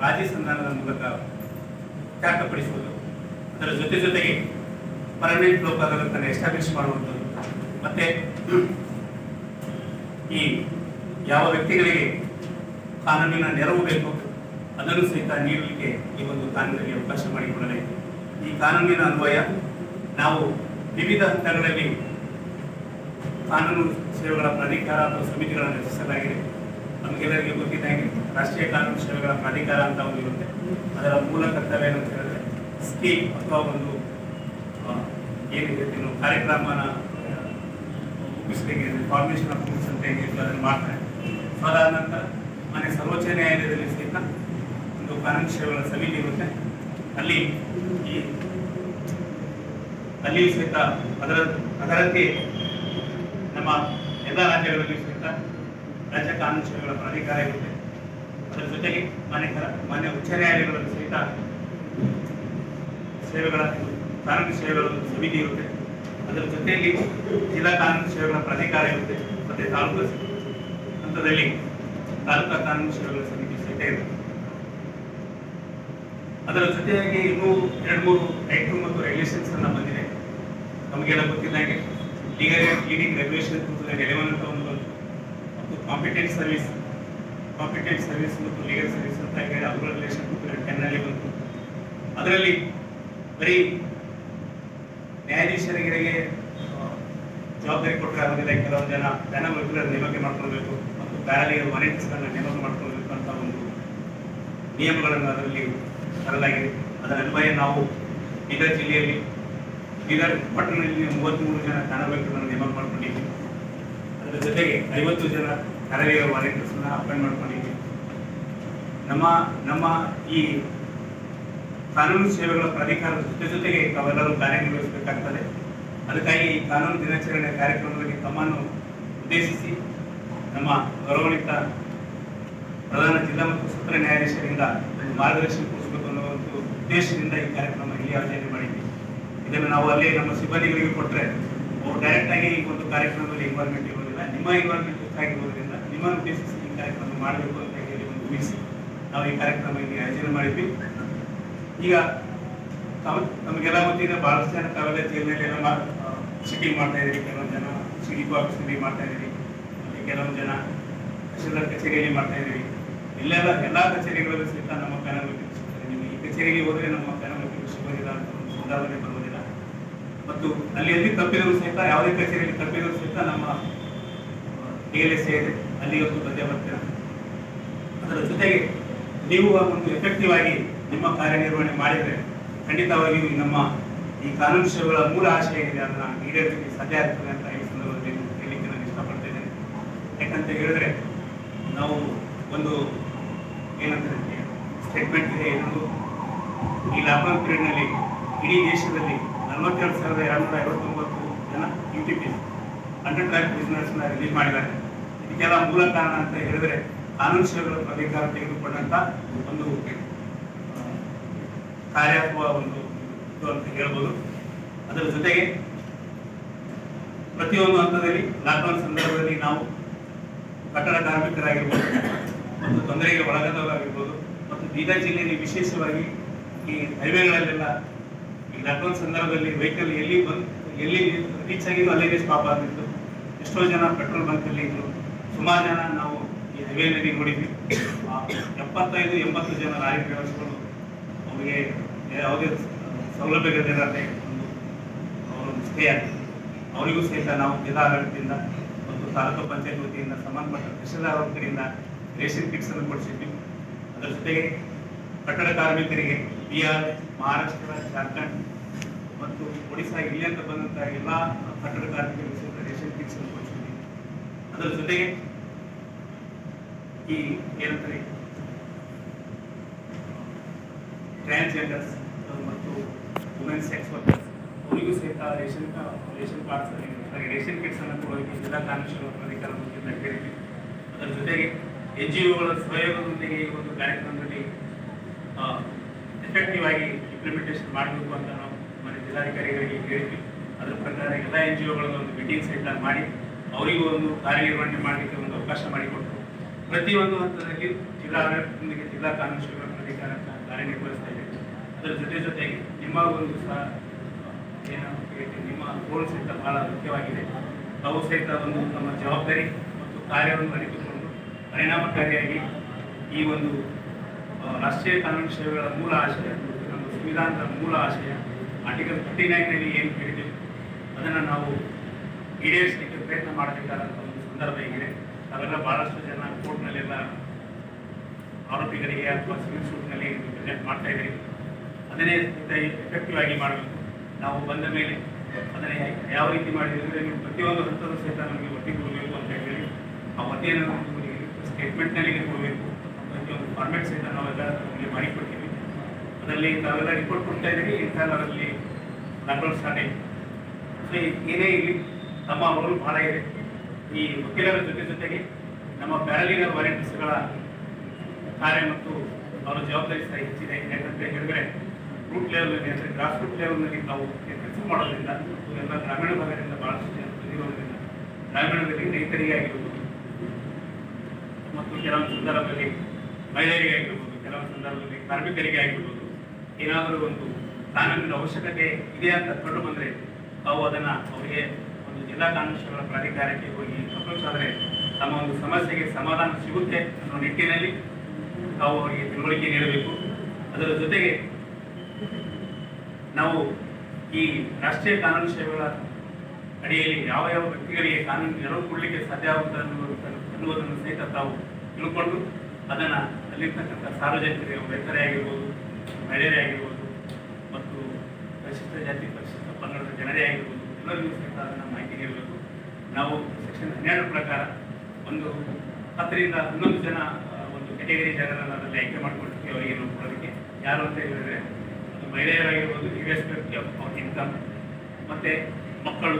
ರಾಜಿ ಸಂಧಾನದ ಮೂಲಕ ಇತ್ಯರ್ಥಪಡಿಸುವುದು, ಅದರ ಜೊತೆಗೆ ಪರ್ಮನೆಂಟ್ ಲೋಕ್ ಅದಾಲತನ್ನು ಎಸ್ಟಾಬ್ಲಿಷ್ ಮಾಡುವಂಥದ್ದು ಮತ್ತು ಈ ಯಾವ ವ್ಯಕ್ತಿಗಳಿಗೆ ಕಾನೂನಿನ ನೆರವು ಬೇಕು ಅದನ್ನು ಸಹಿತ ನೀಡಲಿಕ್ಕೆ ಈ ಒಂದು ಕಾನೂನಿನಲ್ಲಿ ಅವಕಾಶ ಮಾಡಿಕೊಡಲಾಯಿತು. ಈ ಕಾನೂನಿನ ಅನ್ವಯ ನಾವು ವಿವಿಧ ಹಂತಗಳಲ್ಲಿ ಕಾನೂನು ಸೇವೆಗಳ ಪ್ರಾಧಿಕಾರ ಅಥವಾ ಸಮಿತಿಗಳನ್ನು ರಚಿಸಲಾಗಿದೆ. ನಮಗೆಲ್ಲರಿಗೆ ಗೊತ್ತಿದ್ದಂಗೆ ರಾಷ್ಟ್ರೀಯ ಕಾನೂನು ಸೇವೆಗಳ ಪ್ರಾಧಿಕಾರ ಅಂತ ಒಂದು ಇರುತ್ತೆ. ಅದರ ಮೂಲ ಕರ್ತವ್ಯ ಏನಂತ ಹೇಳಿದ್ರೆ ಸ್ಕೀಮ್ ಅಥವಾ ಒಂದು ಏನಿದೆ ಕಾರ್ಯಕ್ರಮನ ರೂಪಿಸಲಿಕ್ಕೆ ಫಾರ್ಮೇಷನ್ ಆಫ್ ರೂಲ್ಸ್ ಅಂತ ಏನಿತ್ತು ಅದನ್ನು ಮಾಡ್ತಾರೆ. ಸೊ ಅದಾದ ನಂತರ ಮನೆ ಸರ್ವೋಚ್ಚ ನ್ಯಾಯಾಲಯದಲ್ಲಿ ಸಹಿತ ಒಂದು ಕಾನೂನು ಸೇವೆಗಳ ಸಮಿತಿ ಇರುತ್ತೆ. ಅಲ್ಲಿ ಸಹಿತ ಅದರಂತೆ ನಮ್ಮ ಎಲ್ಲ ರಾಜ್ಯಗಳಲ್ಲಿ ಸಹಿತ ರಾಜ್ಯ ಕಾನೂನು ಸೇವೆಗಳ ಪ್ರಾಧಿಕಾರ ಇರುತ್ತೆ. ಅದರ ಜೊತೆಗೆ ಮಾನ್ಯ ಉಚ್ಚ ನ್ಯಾಯಾಲಯಗಳಲ್ಲಿ ಸಹಿತ ಕಾನೂನು ಸೇವೆಗಳ ಸಮಿತಿ ಇರುತ್ತೆ. ಅದರ ಜೊತೆಯಲ್ಲಿ ಜಿಲ್ಲಾ ಕಾನೂನು ಸೇವೆಗಳ ಪ್ರಾಧಿಕಾರ ಇರುತ್ತೆ ಮತ್ತು ತಾಲೂಕು ಹಂತದಲ್ಲಿ ತಾಲೂಕಾ ಕಾನೂನು ಸೇವೆಗಳ ಸಮಿತಿ ಸಹಿತ ಇರುತ್ತೆ. ಅದರ ಜೊತೆಯಾಗಿ ಇನ್ನೂ 2-3 ಆಕ್ಟ್ ಮತ್ತು ರೆಗ್ಯುಲೇಷನ್ಸ್ ಅನ್ನ ಬಂದಿದೆ. ನಮಗೆಲ್ಲ ಗೊತ್ತಿದ್ದಂಗೆ ಲೀಡಿಂಗ್ ರೆಗ್ಯುಲೇಷನ್ 2011 ಅಂತ ಒಂದು ಬಂತು, ಮತ್ತು ಕಾಂಪಿಟೆಂಟ್ ಸರ್ವಿಸ್ ಮತ್ತು ಲೀಗಲ್ ಸರ್ವಿಸ್ ಅಂತ ಹೇಳಿ ಅವುಗಳ ರಿಲೇಷನ್ 2010ರಲ್ಲಿ ಬಂತು. ಅದರಲ್ಲಿ ಬರೀ ನ್ಯಾಯಾಧೀಶರಿಗೆ ಜವಾಬ್ದಾರಿ ಕೊಟ್ಟರೆ ಆಗೋದಿಲ್ಲ. ಕೆಲವು ಜನ ವಕೀಲರ ನೇಮಕ ಮಾಡ್ಕೊಳ್ಬೇಕು ಮತ್ತು ಪ್ಯಾರಾಲೀಗಲ್ ವಾರಂಟೀಸ್ಗಳನ್ನ ನೇಮಕ ಮಾಡ್ಕೊಳ್ಬೇಕು ಅಂತ ಒಂದು ನಿಯಮಗಳನ್ನು ಅದರಲ್ಲಿ ತರಲಾಗಿದೆ. ಅದರ ಅನ್ವಯ ನಾವು ಬೀದರ್ ಜಿಲ್ಲೆಯಲ್ಲಿ ಬೀದರ್ ಪಟ್ಟಣದಲ್ಲಿ 33 ಜನ ಕಾನೂನುಗಳನ್ನು ನೇಮಕ ಮಾಡ್ಕೊಂಡಿದ್ದೀವಿ. ಅದರ ಜೊತೆಗೆ 50 ಜನ ಪ್ಯಾರಾಲೀಗಲ್ ವಾರಂಟೀಸ್ನ ಅಪಾಯಿಂಟ್ ಮಾಡ್ಕೊಂಡಿದ್ದೀವಿ. ನಮ್ಮ ಈ ಕಾನೂನು ಸೇವೆಗಳ ಪ್ರಾಧಿಕಾರದ ಜೊತೆಗೆ ತಾವೆಲ್ಲರೂ ಕಾರ್ಯನಿರ್ವಹಿಸಬೇಕಾಗ್ತದೆ. ಅದಕ್ಕಾಗಿ ಈ ಕಾನೂನು ದಿನಾಚರಣೆ ಕಾರ್ಯಕ್ರಮದಲ್ಲಿ ತಮ್ಮನ್ನು ಉದ್ದೇಶಿಸಿ ನಮ್ಮ ಗೌರವಾನ್ವಿತ ಪ್ರಧಾನ ಜಿಲ್ಲಾ ಮತ್ತು ಸತ್ರ ನ್ಯಾಯಾಧೀಶರಿಂದ ಒಂದು ಮಾರ್ಗದರ್ಶನ ಕೊಡಿಸಬೇಕು ಅನ್ನೋ ಒಂದು ಉದ್ದೇಶದಿಂದ ಈ ಕಾರ್ಯಕ್ರಮ ಇಲ್ಲಿ ಆಯೋಜನೆ ಮಾಡಿದ್ವಿ. ಇದನ್ನು ನಾವು ಅಲ್ಲೇ ನಮ್ಮ ಸಿಬ್ಬಂದಿಗಳಿಗೆ ಕೊಟ್ಟರೆ ಅವರು ಡೈರೆಕ್ಟಾಗಿ ಈ ಒಂದು ಕಾರ್ಯಕ್ರಮದಲ್ಲಿ ಇನ್ವಾಲ್ವ್ಮೆಂಟ್ ಇರೋದಿಲ್ಲ. ನಿಮ್ಮ ಇನ್ವಾಲ್ವ್ಮೆಂಟ್ ಹೆಚ್ಚಾಗಿರೋದ್ರಿಂದ ನಿಮ್ಮನ್ನು ಉದ್ದೇಶಿಸಿ ಈ ಕಾರ್ಯಕ್ರಮ ಮಾಡಬೇಕು ಅಂತ ಹೇಳಿ ಒಂದು ಊಹಿಸಿ ನಾವು ಈ ಕಾರ್ಯಕ್ರಮ ಇಲ್ಲಿ ಆಯೋಜನೆ ಮಾಡಿದ್ವಿ. ಈಗ ನಮಗೆಲ್ಲ ಗೊತ್ತಿದೆ, ಬಹಳಷ್ಟು ಜನ ತಾವೆಲ್ಲ ಜೈಲಿನಲ್ಲಿ ಎಲ್ಲ ಸಿಟ್ಟಿಂಗ್ ಮಾಡ್ತಾ ಇದ್ದೀರಿ, ಕೆಲವೊಂದು ಜನ ಸಿಡಿಪು ಆಫೀಸ್ನಲ್ಲಿ ಮಾಡ್ತಾ ಇದ್ದೀರಿ, ಮತ್ತು ಕೆಲವೊಂದು ಜನ ತಹಶೀಲ್ದಾರ್ ಕಚೇರಿಯಲ್ಲಿ ಮಾಡ್ತಾ ಇದ್ದೀರಿ. ಎಲ್ಲ ಕಚೇರಿಗಳಲ್ಲೂ ಸಹಿತ ನಮ್ಮ ಕಾನೂನು ವಕೀಲರು ಸಿಗ್ತಾರೆ. ನೀವು ಈ ಕಚೇರಿಗೆ ಹೋದರೆ ನಮ್ಮ ಕಾನೂನು ವಕೀಲರು ಸಿಗೋದಿಲ್ಲ ಅಂತ ಒಂದು ಸಂದರ್ಭದಲ್ಲಿ ಬರುವುದಿಲ್ಲ. ಮತ್ತು ಅಲ್ಲಿ ಎಲ್ಲಿ ತಪ್ಪಿದರೂ ಸಹಿತ ಯಾವುದೇ ಕಚೇರಿಯಲ್ಲಿ ತಪ್ಪಿದರೂ ಸಹಿತ ನಮ್ಮ TLS ಇದೆ, ಅಲ್ಲಿ ಒಂದು ಬಂದೇ ಬರ್ತೀರ. ಅದರ ಜೊತೆಗೆ ನೀವು ಒಂದು ಎಫೆಕ್ಟಿವ್ ಆಗಿ ನಿಮ್ಮ ಕಾರ್ಯನಿರ್ವಹಣೆ ಮಾಡಿದರೆ ಖಂಡಿತವಾಗಿಯೂ ನಮ್ಮ ಈ ಕಾನೂನು ಸೇವೆಗಳ ಮೂಲ ಆಶಯ ಏನಿದೆ ಅದನ್ನು ಈಡೇರಿಸಲಿಕ್ಕೆ ಸಾಧ್ಯ ಆಗ್ತದೆ ಅಂತ ಈ ಸಂದರ್ಭದಲ್ಲಿ ಹೇಳಲಿಕ್ಕೆ ನಾನು ಇಷ್ಟಪಡ್ತೇನೆ. ಯಾಕಂತ ಹೇಳಿದ್ರೆ ನಾವು ಒಂದು ಏನಂತ ಸ್ಟೇಟ್ಮೆಂಟ್ ಇದೆ, ಇನ್ನೊಂದು ಈ ಲಾಕ್ಡೌನ್ ಪೀರಿಯಡ್ನಲ್ಲಿ ಇಡೀ ದೇಶದಲ್ಲಿ 42,259 ಜನ UTP ಅಂಡರ್ ಟ್ರ್ಯಾಕ್ ಬಿಸ್ನೆಸ್ನ ರಿಲೀಸ್ ಮಾಡಿದ್ದಾರೆ. ಇದಕ್ಕೆಲ್ಲ ಮೂಲ ಕಾರಣ ಅಂತ ಹೇಳಿದ್ರೆ ಕಾನೂನು ಸೇವೆಗಳ ಪ್ರಾಧಿಕಾರ ತೆಗೆದುಕೊಂಡಂತ ಒಂದು ಕಾರ್ಯ ಅಥವಾ ಒಂದು ಇದು ಅಂತ ಹೇಳ್ಬೋದು. ಅದರ ಜೊತೆಗೆ ಪ್ರತಿಯೊಂದು ಹಂತದಲ್ಲಿ ಲಾಕ್ಡೌನ್ ಸಂದರ್ಭದಲ್ಲಿ ನಾವು ಕಟ್ಟಡ ಕಾರ್ಮಿಕರಾಗಿರ್ಬೋದು ಮತ್ತು ತೊಂದರೆಗೆ ಒಳಗಾದವರಾಗಿರ್ಬೋದು ಮತ್ತು ಬೀದರ್ ಜಿಲ್ಲೆಯಲ್ಲಿ ವಿಶೇಷವಾಗಿ ಈ ಹೈವೇಗಳಲ್ಲೆಲ್ಲ ಈ ಲಾಕ್ಡೌನ್ ಸಂದರ್ಭದಲ್ಲಿ ವೆಹಿಕಲ್ ಎಲ್ಲಿ ರೀಚ್ ಆಗಿದ್ದು ಅಲ್ಲಿಗೆ ಸ್ಟಾಪ್ ಆಗಿತ್ತು. ಎಷ್ಟೋ ಜನ ಪೆಟ್ರೋಲ್ ಬಂಕಲ್ಲಿ ಇದ್ರು. ಸುಮಾರು ಜನ ನಾವು ಈ ಹೈವೇನಲ್ಲಿ ನೋಡಿದ್ವಿ. 75-80 ಜನ ಲಾರಿ ಡ್ರೈವರ್ಸ್ಗಳು ಅವರಿಗೆ ಯಾವುದೇ ಸೌಲಭ್ಯಗಳಿರದೆ ಅವರು ಸ್ಟೇ ಆಗಿದೆ. ಅವರಿಗೂ ಸಹಿತ ನಾವು ಜಿಲ್ಲಾ ಆಡಳಿತದಿಂದ ಮತ್ತು ತಾಲೂಕು ಪಂಚಾಯತ್ ವತಿಯಿಂದ ಸಂಬಂಧಪಟ್ಟ ತಹಶೀಲ್ದಾರ್ ಅವ್ರ ಕಡೆಯಿಂದ ರೇಷನ್ ಕಿಟ್ಸ್ ಅನ್ನು ಕೊಡಿಸಿದ್ವಿ. ಅದರ ಜೊತೆಗೆ ಕಟ್ಟಡ ಕಾರ್ಮಿಕರಿಗೆ ಬಿಹಾರ್, ಮಹಾರಾಷ್ಟ್ರ, ಜಾರ್ಖಂಡ್ ಮತ್ತು ಒಡಿಶಾ ಇಲ್ಲಿ ಅಂತ ಬಂದಂಥ ಎಲ್ಲ ಕಟ್ಟಡ ಕಾರ್ಮಿಕರಿಗೆ ಸಹಿತ ರೇಷನ್ ಕಿಟ್ಸ್ ಅನ್ನು ಕೊಡಿಸಿದ್ದೀವಿ. ಅದರ ಜೊತೆಗೆ ಈ ಏನಂತಾರೆ ಟ್ರಾನ್ಸ್ಜೆಂಡರ್ಸ್ ಮತ್ತು ವುಮೆನ್ ಸೆಕ್ಸ್ ವರ್ಕರ್ಸ್ ಅವರಿಗೂ ಸಹಿತ ರೇಷನ್ ಕಾರ್ಡ್ಸ್ ರೇಷನ್ ಕಿಟ್ಸ್ ಅನ್ನು ಕೊಡೋದಕ್ಕೆ ಜಿಲ್ಲಾ ಕಾನೂನು ಪ್ರಾಧಿಕಾರ ನಡೆದಿದೆ. ಅದರ ಜೊತೆಗೆ NGOಗಳ ಸಹಯೋಗದೊಂದಿಗೆ ಈ ಒಂದು ಕಾರ್ಯಕ್ರಮದಲ್ಲಿ ಎಫೆಕ್ಟಿವ್ ಆಗಿ ಇಂಪ್ಲಿಮೆಂಟೇಷನ್ ಮಾಡಬೇಕು ಅಂತ ನಾವು ಮನೆ ಜಿಲ್ಲಾಧಿಕಾರಿಗಳಿಗೆ ಹೇಳಿದ್ವಿ. ಅದರ ಪ್ರಕಾರ ಎಲ್ಲ NGOಗಳನ್ನು ಒಂದು ಮೀಟಿಂಗ್ ಸಹಿತ ಮಾಡಿ ಅವರಿಗೂ ಒಂದು ಕಾರ್ಯನಿರ್ವಹಣೆ ಮಾಡಲಿಕ್ಕೆ ಒಂದು ಅವಕಾಶ ಮಾಡಿಕೊಟ್ಟು ಪ್ರತಿಯೊಂದು ಹಂತದಲ್ಲಿ ಜಿಲ್ಲಾಡಳಿತದೊಂದಿಗೆ ಜಿಲ್ಲಾ ಕಾನೂನು ಸೇವಾ ಪ್ರಾಧಿಕಾರ ಕಾರ್ಯನಿರ್ವಹಿಸ್ತಾ ಇದೆ. ಅದರ ಜೊತೆಗೆ ನಿಮ್ಮ ಒಂದು ಸಹ ನಿಮ್ಮ ರೋಲ್ ಸಹಿತ ಬಹಳ ಮುಖ್ಯವಾಗಿದೆ. ತಾವು ಸಹಿತ ಒಂದು ನಮ್ಮ ಜವಾಬ್ದಾರಿ ಮತ್ತು ಕಾರ್ಯವನ್ನು ಅರಿತುಕೊಂಡು ಪರಿಣಾಮಕಾರಿಯಾಗಿ ಈ ಒಂದು ರಾಷ್ಟ್ರೀಯ ಕಾನೂನು ಸೇವೆಗಳ ಮೂಲ ಆಶಯ, ನಮ್ಮ ಸಂವಿಧಾನದ ಮೂಲ ಆಶಯ ಆರ್ಟಿಕಲ್ 39ನಲ್ಲಿ ಏನು ಹೇಳಿದೆ ಅದನ್ನು ನಾವು ಈಡೇರಿಸಲಿಕ್ಕೆ ಪ್ರಯತ್ನ ಮಾಡಬೇಕಾದಂಥ ಒಂದು ಸಂದರ್ಭ ಹೀಗಿದೆ. ಅವೆಲ್ಲ ಭಾಳಷ್ಟು ಜನ ಕೋರ್ಟ್ನಲ್ಲೆಲ್ಲ ಆರೋಪಿಗಳಿಗೆ ಅಥವಾ ಸಿವಿಲ್ ಸೂಟ್ನಲ್ಲಿ ಪ್ರೆಸೆಂಟ್ ಮಾಡ್ತಾ ಇದ್ದೀವಿ. ಅದನ್ನೇ ಎಫೆಕ್ಟಿವ್ ಆಗಿ ಮಾಡಬೇಕು. ನಾವು ಬಂದ ಮೇಲೆ ಅದನ್ನು ಯಾವ ರೀತಿ ಮಾಡಿದರೆ ನೀವು ಪ್ರತಿಯೊಂದು ಹಂತದ ಸಹಿತ ನಮಗೆ ಒತ್ತಿ ಕೊಡಬೇಕು ಅಂತ ಹೇಳಿ ಆ ವತಿಯನ್ನು ಸ್ಟೇಟ್ಮೆಂಟ್ನಲ್ಲಿ ಕೊಡಬೇಕು. ಪ್ರತಿಯೊಂದು ಫಾರ್ಮೆಟ್ ಸಹಿತ ನಾವೆಲ್ಲ ನಮಗೆ ಮಾಡಿಕೊಡ್ತೀವಿ. ಅದರಲ್ಲಿ ತಾವೆಲ್ಲ ರಿಪೋರ್ಟ್ ಕೊಡ್ತಾ ಇದ್ದೀವಿ. ಇಂಥಲ್ಲಿ ಲಾಕ್ಡೌನ್ ಸ್ಟಾರ್ಟ್ ಆಯಿತು. ಸೊ ಏನೇ ಇಲ್ಲಿ ತಮ್ಮ ರೋಲ್ ಭಾಳ ಇದೆ. ಈ ವಕೀಲರ ಜೊತೆಗೆ ನಮ್ಮ ಪ್ಯಾರಾಲೀಗಲ್ ವಾರಂಟೀಸ್ಗಳ ಕಾರ್ಯ ಮತ್ತು ಅವರ ಜವಾಬ್ದಾರಿ ಸಹ ಹೆಚ್ಚಿದೆ. ಯಾಕಂತ ಹೇಳಿದ್ರೆ ರೂಟ್ ಲೆವೆಲ್ನಲ್ಲಿ ಅಂದರೆ ಗ್ರಾಸ್ ರೂಟ್ ಲೆವೆಲ್ನಲ್ಲಿ ನಾವು ಕೆಲಸ ಮಾಡೋದ್ರಿಂದ ಮತ್ತು ಎಲ್ಲ ಗ್ರಾಮೀಣ ಭಾಗದಿಂದ ಭಾಳಷ್ಟು ಜನ ಬಂದಿರೋದ್ರಿಂದ ಗ್ರಾಮೀಣದಲ್ಲಿ ರೈತರಿಗೆ ಆಗಿರ್ಬೋದು ಮತ್ತು ಕೆಲವೊಂದು ಸಂದರ್ಭದಲ್ಲಿ ಮಹಿಳೆಯರಿಗೆ ಆಗಿರ್ಬೋದು, ಕೆಲವೊಂದು ಸಂದರ್ಭದಲ್ಲಿ ಕಾರ್ಮಿಕರಿಗೆ ಆಗಿರ್ಬೋದು ಏನಾದರೂ ಒಂದು ಕಾನೂನಿನ ಅವಶ್ಯಕತೆ ಇದೆ ಅಂತ ಕಂಡು ಬಂದರೆ ತಾವು ಅದನ್ನು ಅವರಿಗೆ ಒಂದು ಜಿಲ್ಲಾ ಕಾನೂನು ಸೇವೆಗಳ ಪ್ರಾಧಿಕಾರಕ್ಕೆ ಹೋಗಿ ಅಪ್ರೋಚ್ ಆದರೆ ತಮ್ಮ ಒಂದು ಸಮಸ್ಯೆಗೆ ಸಮಾಧಾನ ಸಿಗುತ್ತೆ ಅನ್ನೋ ನಿಟ್ಟಿನಲ್ಲಿ ತಾವು ಅವರಿಗೆ ತಿಳುವಳಿಕೆ ನೀಡಬೇಕು. ಅದರ ಜೊತೆಗೆ ನಾವು ಈ ರಾಷ್ಟ್ರೀಯ ಕಾನೂನು ಸೇವೆಗಳ ಅಡಿಯಲ್ಲಿ ಯಾವ ಯಾವ ವ್ಯಕ್ತಿಗಳಿಗೆ ಕಾನೂನು ನೆರವು ಕೊಡಲಿಕ್ಕೆ ಸಾಧ್ಯ ಆಗುತ್ತೆ ಅನ್ನುವುದನ್ನು ಸಹಿತ ತಾವು ತಿಳ್ಕೊಂಡು ಅದನ್ನು ಅಲ್ಲಿರ್ತಕ್ಕಂಥ ಸಾರ್ವಜನಿಕರಿಗೆ ರೈತರೇ ಆಗಿರ್ಬೋದು, ಮಹಿಳೆಯರೇ ಆಗಿರ್ಬೋದು ಮತ್ತು ಪರಿಶಿಷ್ಟ ಜಾತಿ ಪರಿಶಿಷ್ಟ ಪಂಗಡದ ಜನರೇ ಆಗಿರ್ಬೋದು ಎಲ್ಲರಿಗೂ ಸಹಿತ ಅದನ್ನು ಮಾಹಿತಿ ನೀಡಬೇಕು. ನಾವು ಸೆಕ್ಷನ್ 12 ಪ್ರಕಾರ ಒಂದು 10 ರಿಂದ 11 ಜನ ಒಂದು ಕೆಟಗರಿ ಜನರನ್ನು ಅದರಲ್ಲಿ ಆಯ್ಕೆ ಮಾಡಿಕೊಡ್ತೀವಿ. ಅವರಿಗೆ ನಾವು ಕೊಡೋದಕ್ಕೆ ಯಾರು ಅಂತ ಹೇಳಿದರೆ ಅದು ಮಹಿಳೆಯರಾಗಿರ್ಬೋದು, ಇರ್ರೆಸ್ಪೆಕ್ಟಿವ್ ಆಫ್ ಇನ್ಕಮ್, ಮತ್ತು ಮಕ್ಕಳು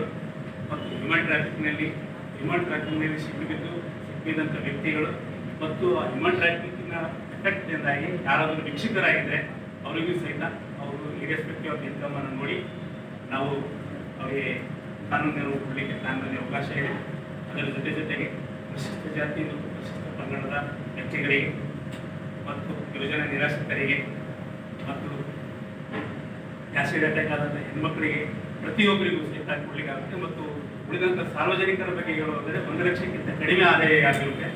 ಮತ್ತು ಹ್ಯೂಮನ್ ಟ್ರಾಫಿಕ್ನಲ್ಲಿ ಸಿಕ್ಕಿದಂಥ ವ್ಯಕ್ತಿಗಳು ಮತ್ತು ಆ ಹ್ಯೂಮನ್ ಟ್ರಾಫಿಕ್ನ ಎಫೆಕ್ಟ್ನಿಂದಾಗಿ ಯಾರಾದರೂ ಭಿಕ್ಷುಕರಾಗಿದ್ದರೆ ಅವರಿಗೂ ಸಹಿತ ಅವರು ಇರ್ರೆಸ್ಪೆಕ್ಟಿವ್ ಆಫ್ ಇನ್ಕಮನ್ನು ನೋಡಿ ನಾವು ಅವರಿಗೆ ಕಾನೂನು ನೆರವು ಕೊಡಲಿಕ್ಕೆ ಕಾನೂನಲ್ಲಿ ಅವಕಾಶ ಇದೆ. ಅದರ ಜೊತೆಗೆ ಪರಿಶಿಷ್ಟ ಜಾತಿ ಮತ್ತು ಪರಿಶಿಷ್ಟ ಪಂಗಡದ ವ್ಯಕ್ತಿಗಳಿಗೆ ಮತ್ತು ಯುವಜನ ನಿರಾಶ್ರಿತರಿಗೆ ಮತ್ತು ಆಸಿಡ್ ಅಟ್ಯಾಕ್ ಆದಂಥ ಹೆಣ್ಮಕ್ಕಳಿಗೆ ಪ್ರತಿಯೊಬ್ಬರಿಗೂ ಸಹಿತ ಕೊಡಲಿಕ್ಕಾಗುತ್ತೆ. ಮತ್ತು ಉಳಿದಂಥ ಸಾರ್ವಜನಿಕರ ಬಗ್ಗೆ ಹೇಳುವುದಾದರೆ 1 ಲಕ್ಷಕ್ಕಿಂತ ಕಡಿಮೆ ಆದಾಯ ಆಗಿರುತ್ತೆ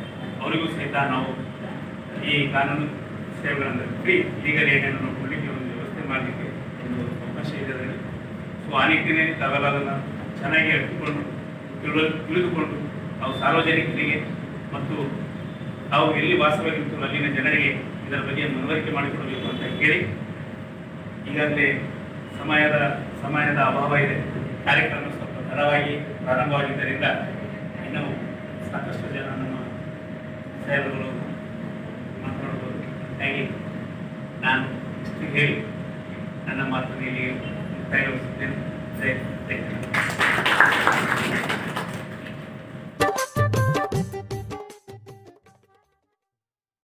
ಅವರಿಗೂ ಸಹಿತ ನಾವು ಈ ಕಾನೂನು ಸೇವೆಗಳನ್ನು ಫ್ರೀ ಲೀಗಲ್ ಏಡನ್ನು ನಾವು ಕೊಡಲಿಕ್ಕೆ ಒಂದು ವ್ಯವಸ್ಥೆ ಮಾಡಲಿಕ್ಕೆ ಒಂದು ಅವಕಾಶ ಇದೆ ಅದರಲ್ಲಿ. ಸೊ ಆ ನಿಟ್ಟಿನಲ್ಲಿ ತಾವೆಲ್ಲ ಅದನ್ನು ಚೆನ್ನಾಗಿ ಅರಿತುಕೊಂಡು ತಿಳಿದುಕೊಂಡು ನಾವು ಸಾರ್ವಜನಿಕರಿಗೆ ಮತ್ತು ತಾವು ಎಲ್ಲಿ ವಾಸವಾಗಿರ್ತೀರೋ ಅಲ್ಲಿನ ಜನರಿಗೆ ಇದರ ಬಗ್ಗೆ ಮನವರಿಕೆ ಮಾಡಿಕೊಡಬೇಕು ಅಂತ ಹೇಳಿ ಈಗಾಗಲೇ ಸಮಯದ ಅಭಾವ ಇದೆ. ಕಾರ್ಯಕ್ರಮ ಸ್ವಲ್ಪ ತಡವಾಗಿ ಪ್ರಾರಂಭವಾಗಿದ್ದರಿಂದ ಇನ್ನೂ ಸಾಕಷ್ಟು ಜನ ನಮ್ಮ ಸಾಹೇಬರುಗಳು ಮಾತನಾಡಬಹುದು. ಹಾಗೆ ನಾನು ಇಷ್ಟು ಹೇಳಿ ನನ್ನ ಮಾತನ್ನು ಇಲ್ಲಿ ಮುಕ್ತಾಯಗೊಳಿಸುತ್ತೇನೆ. ಜೈ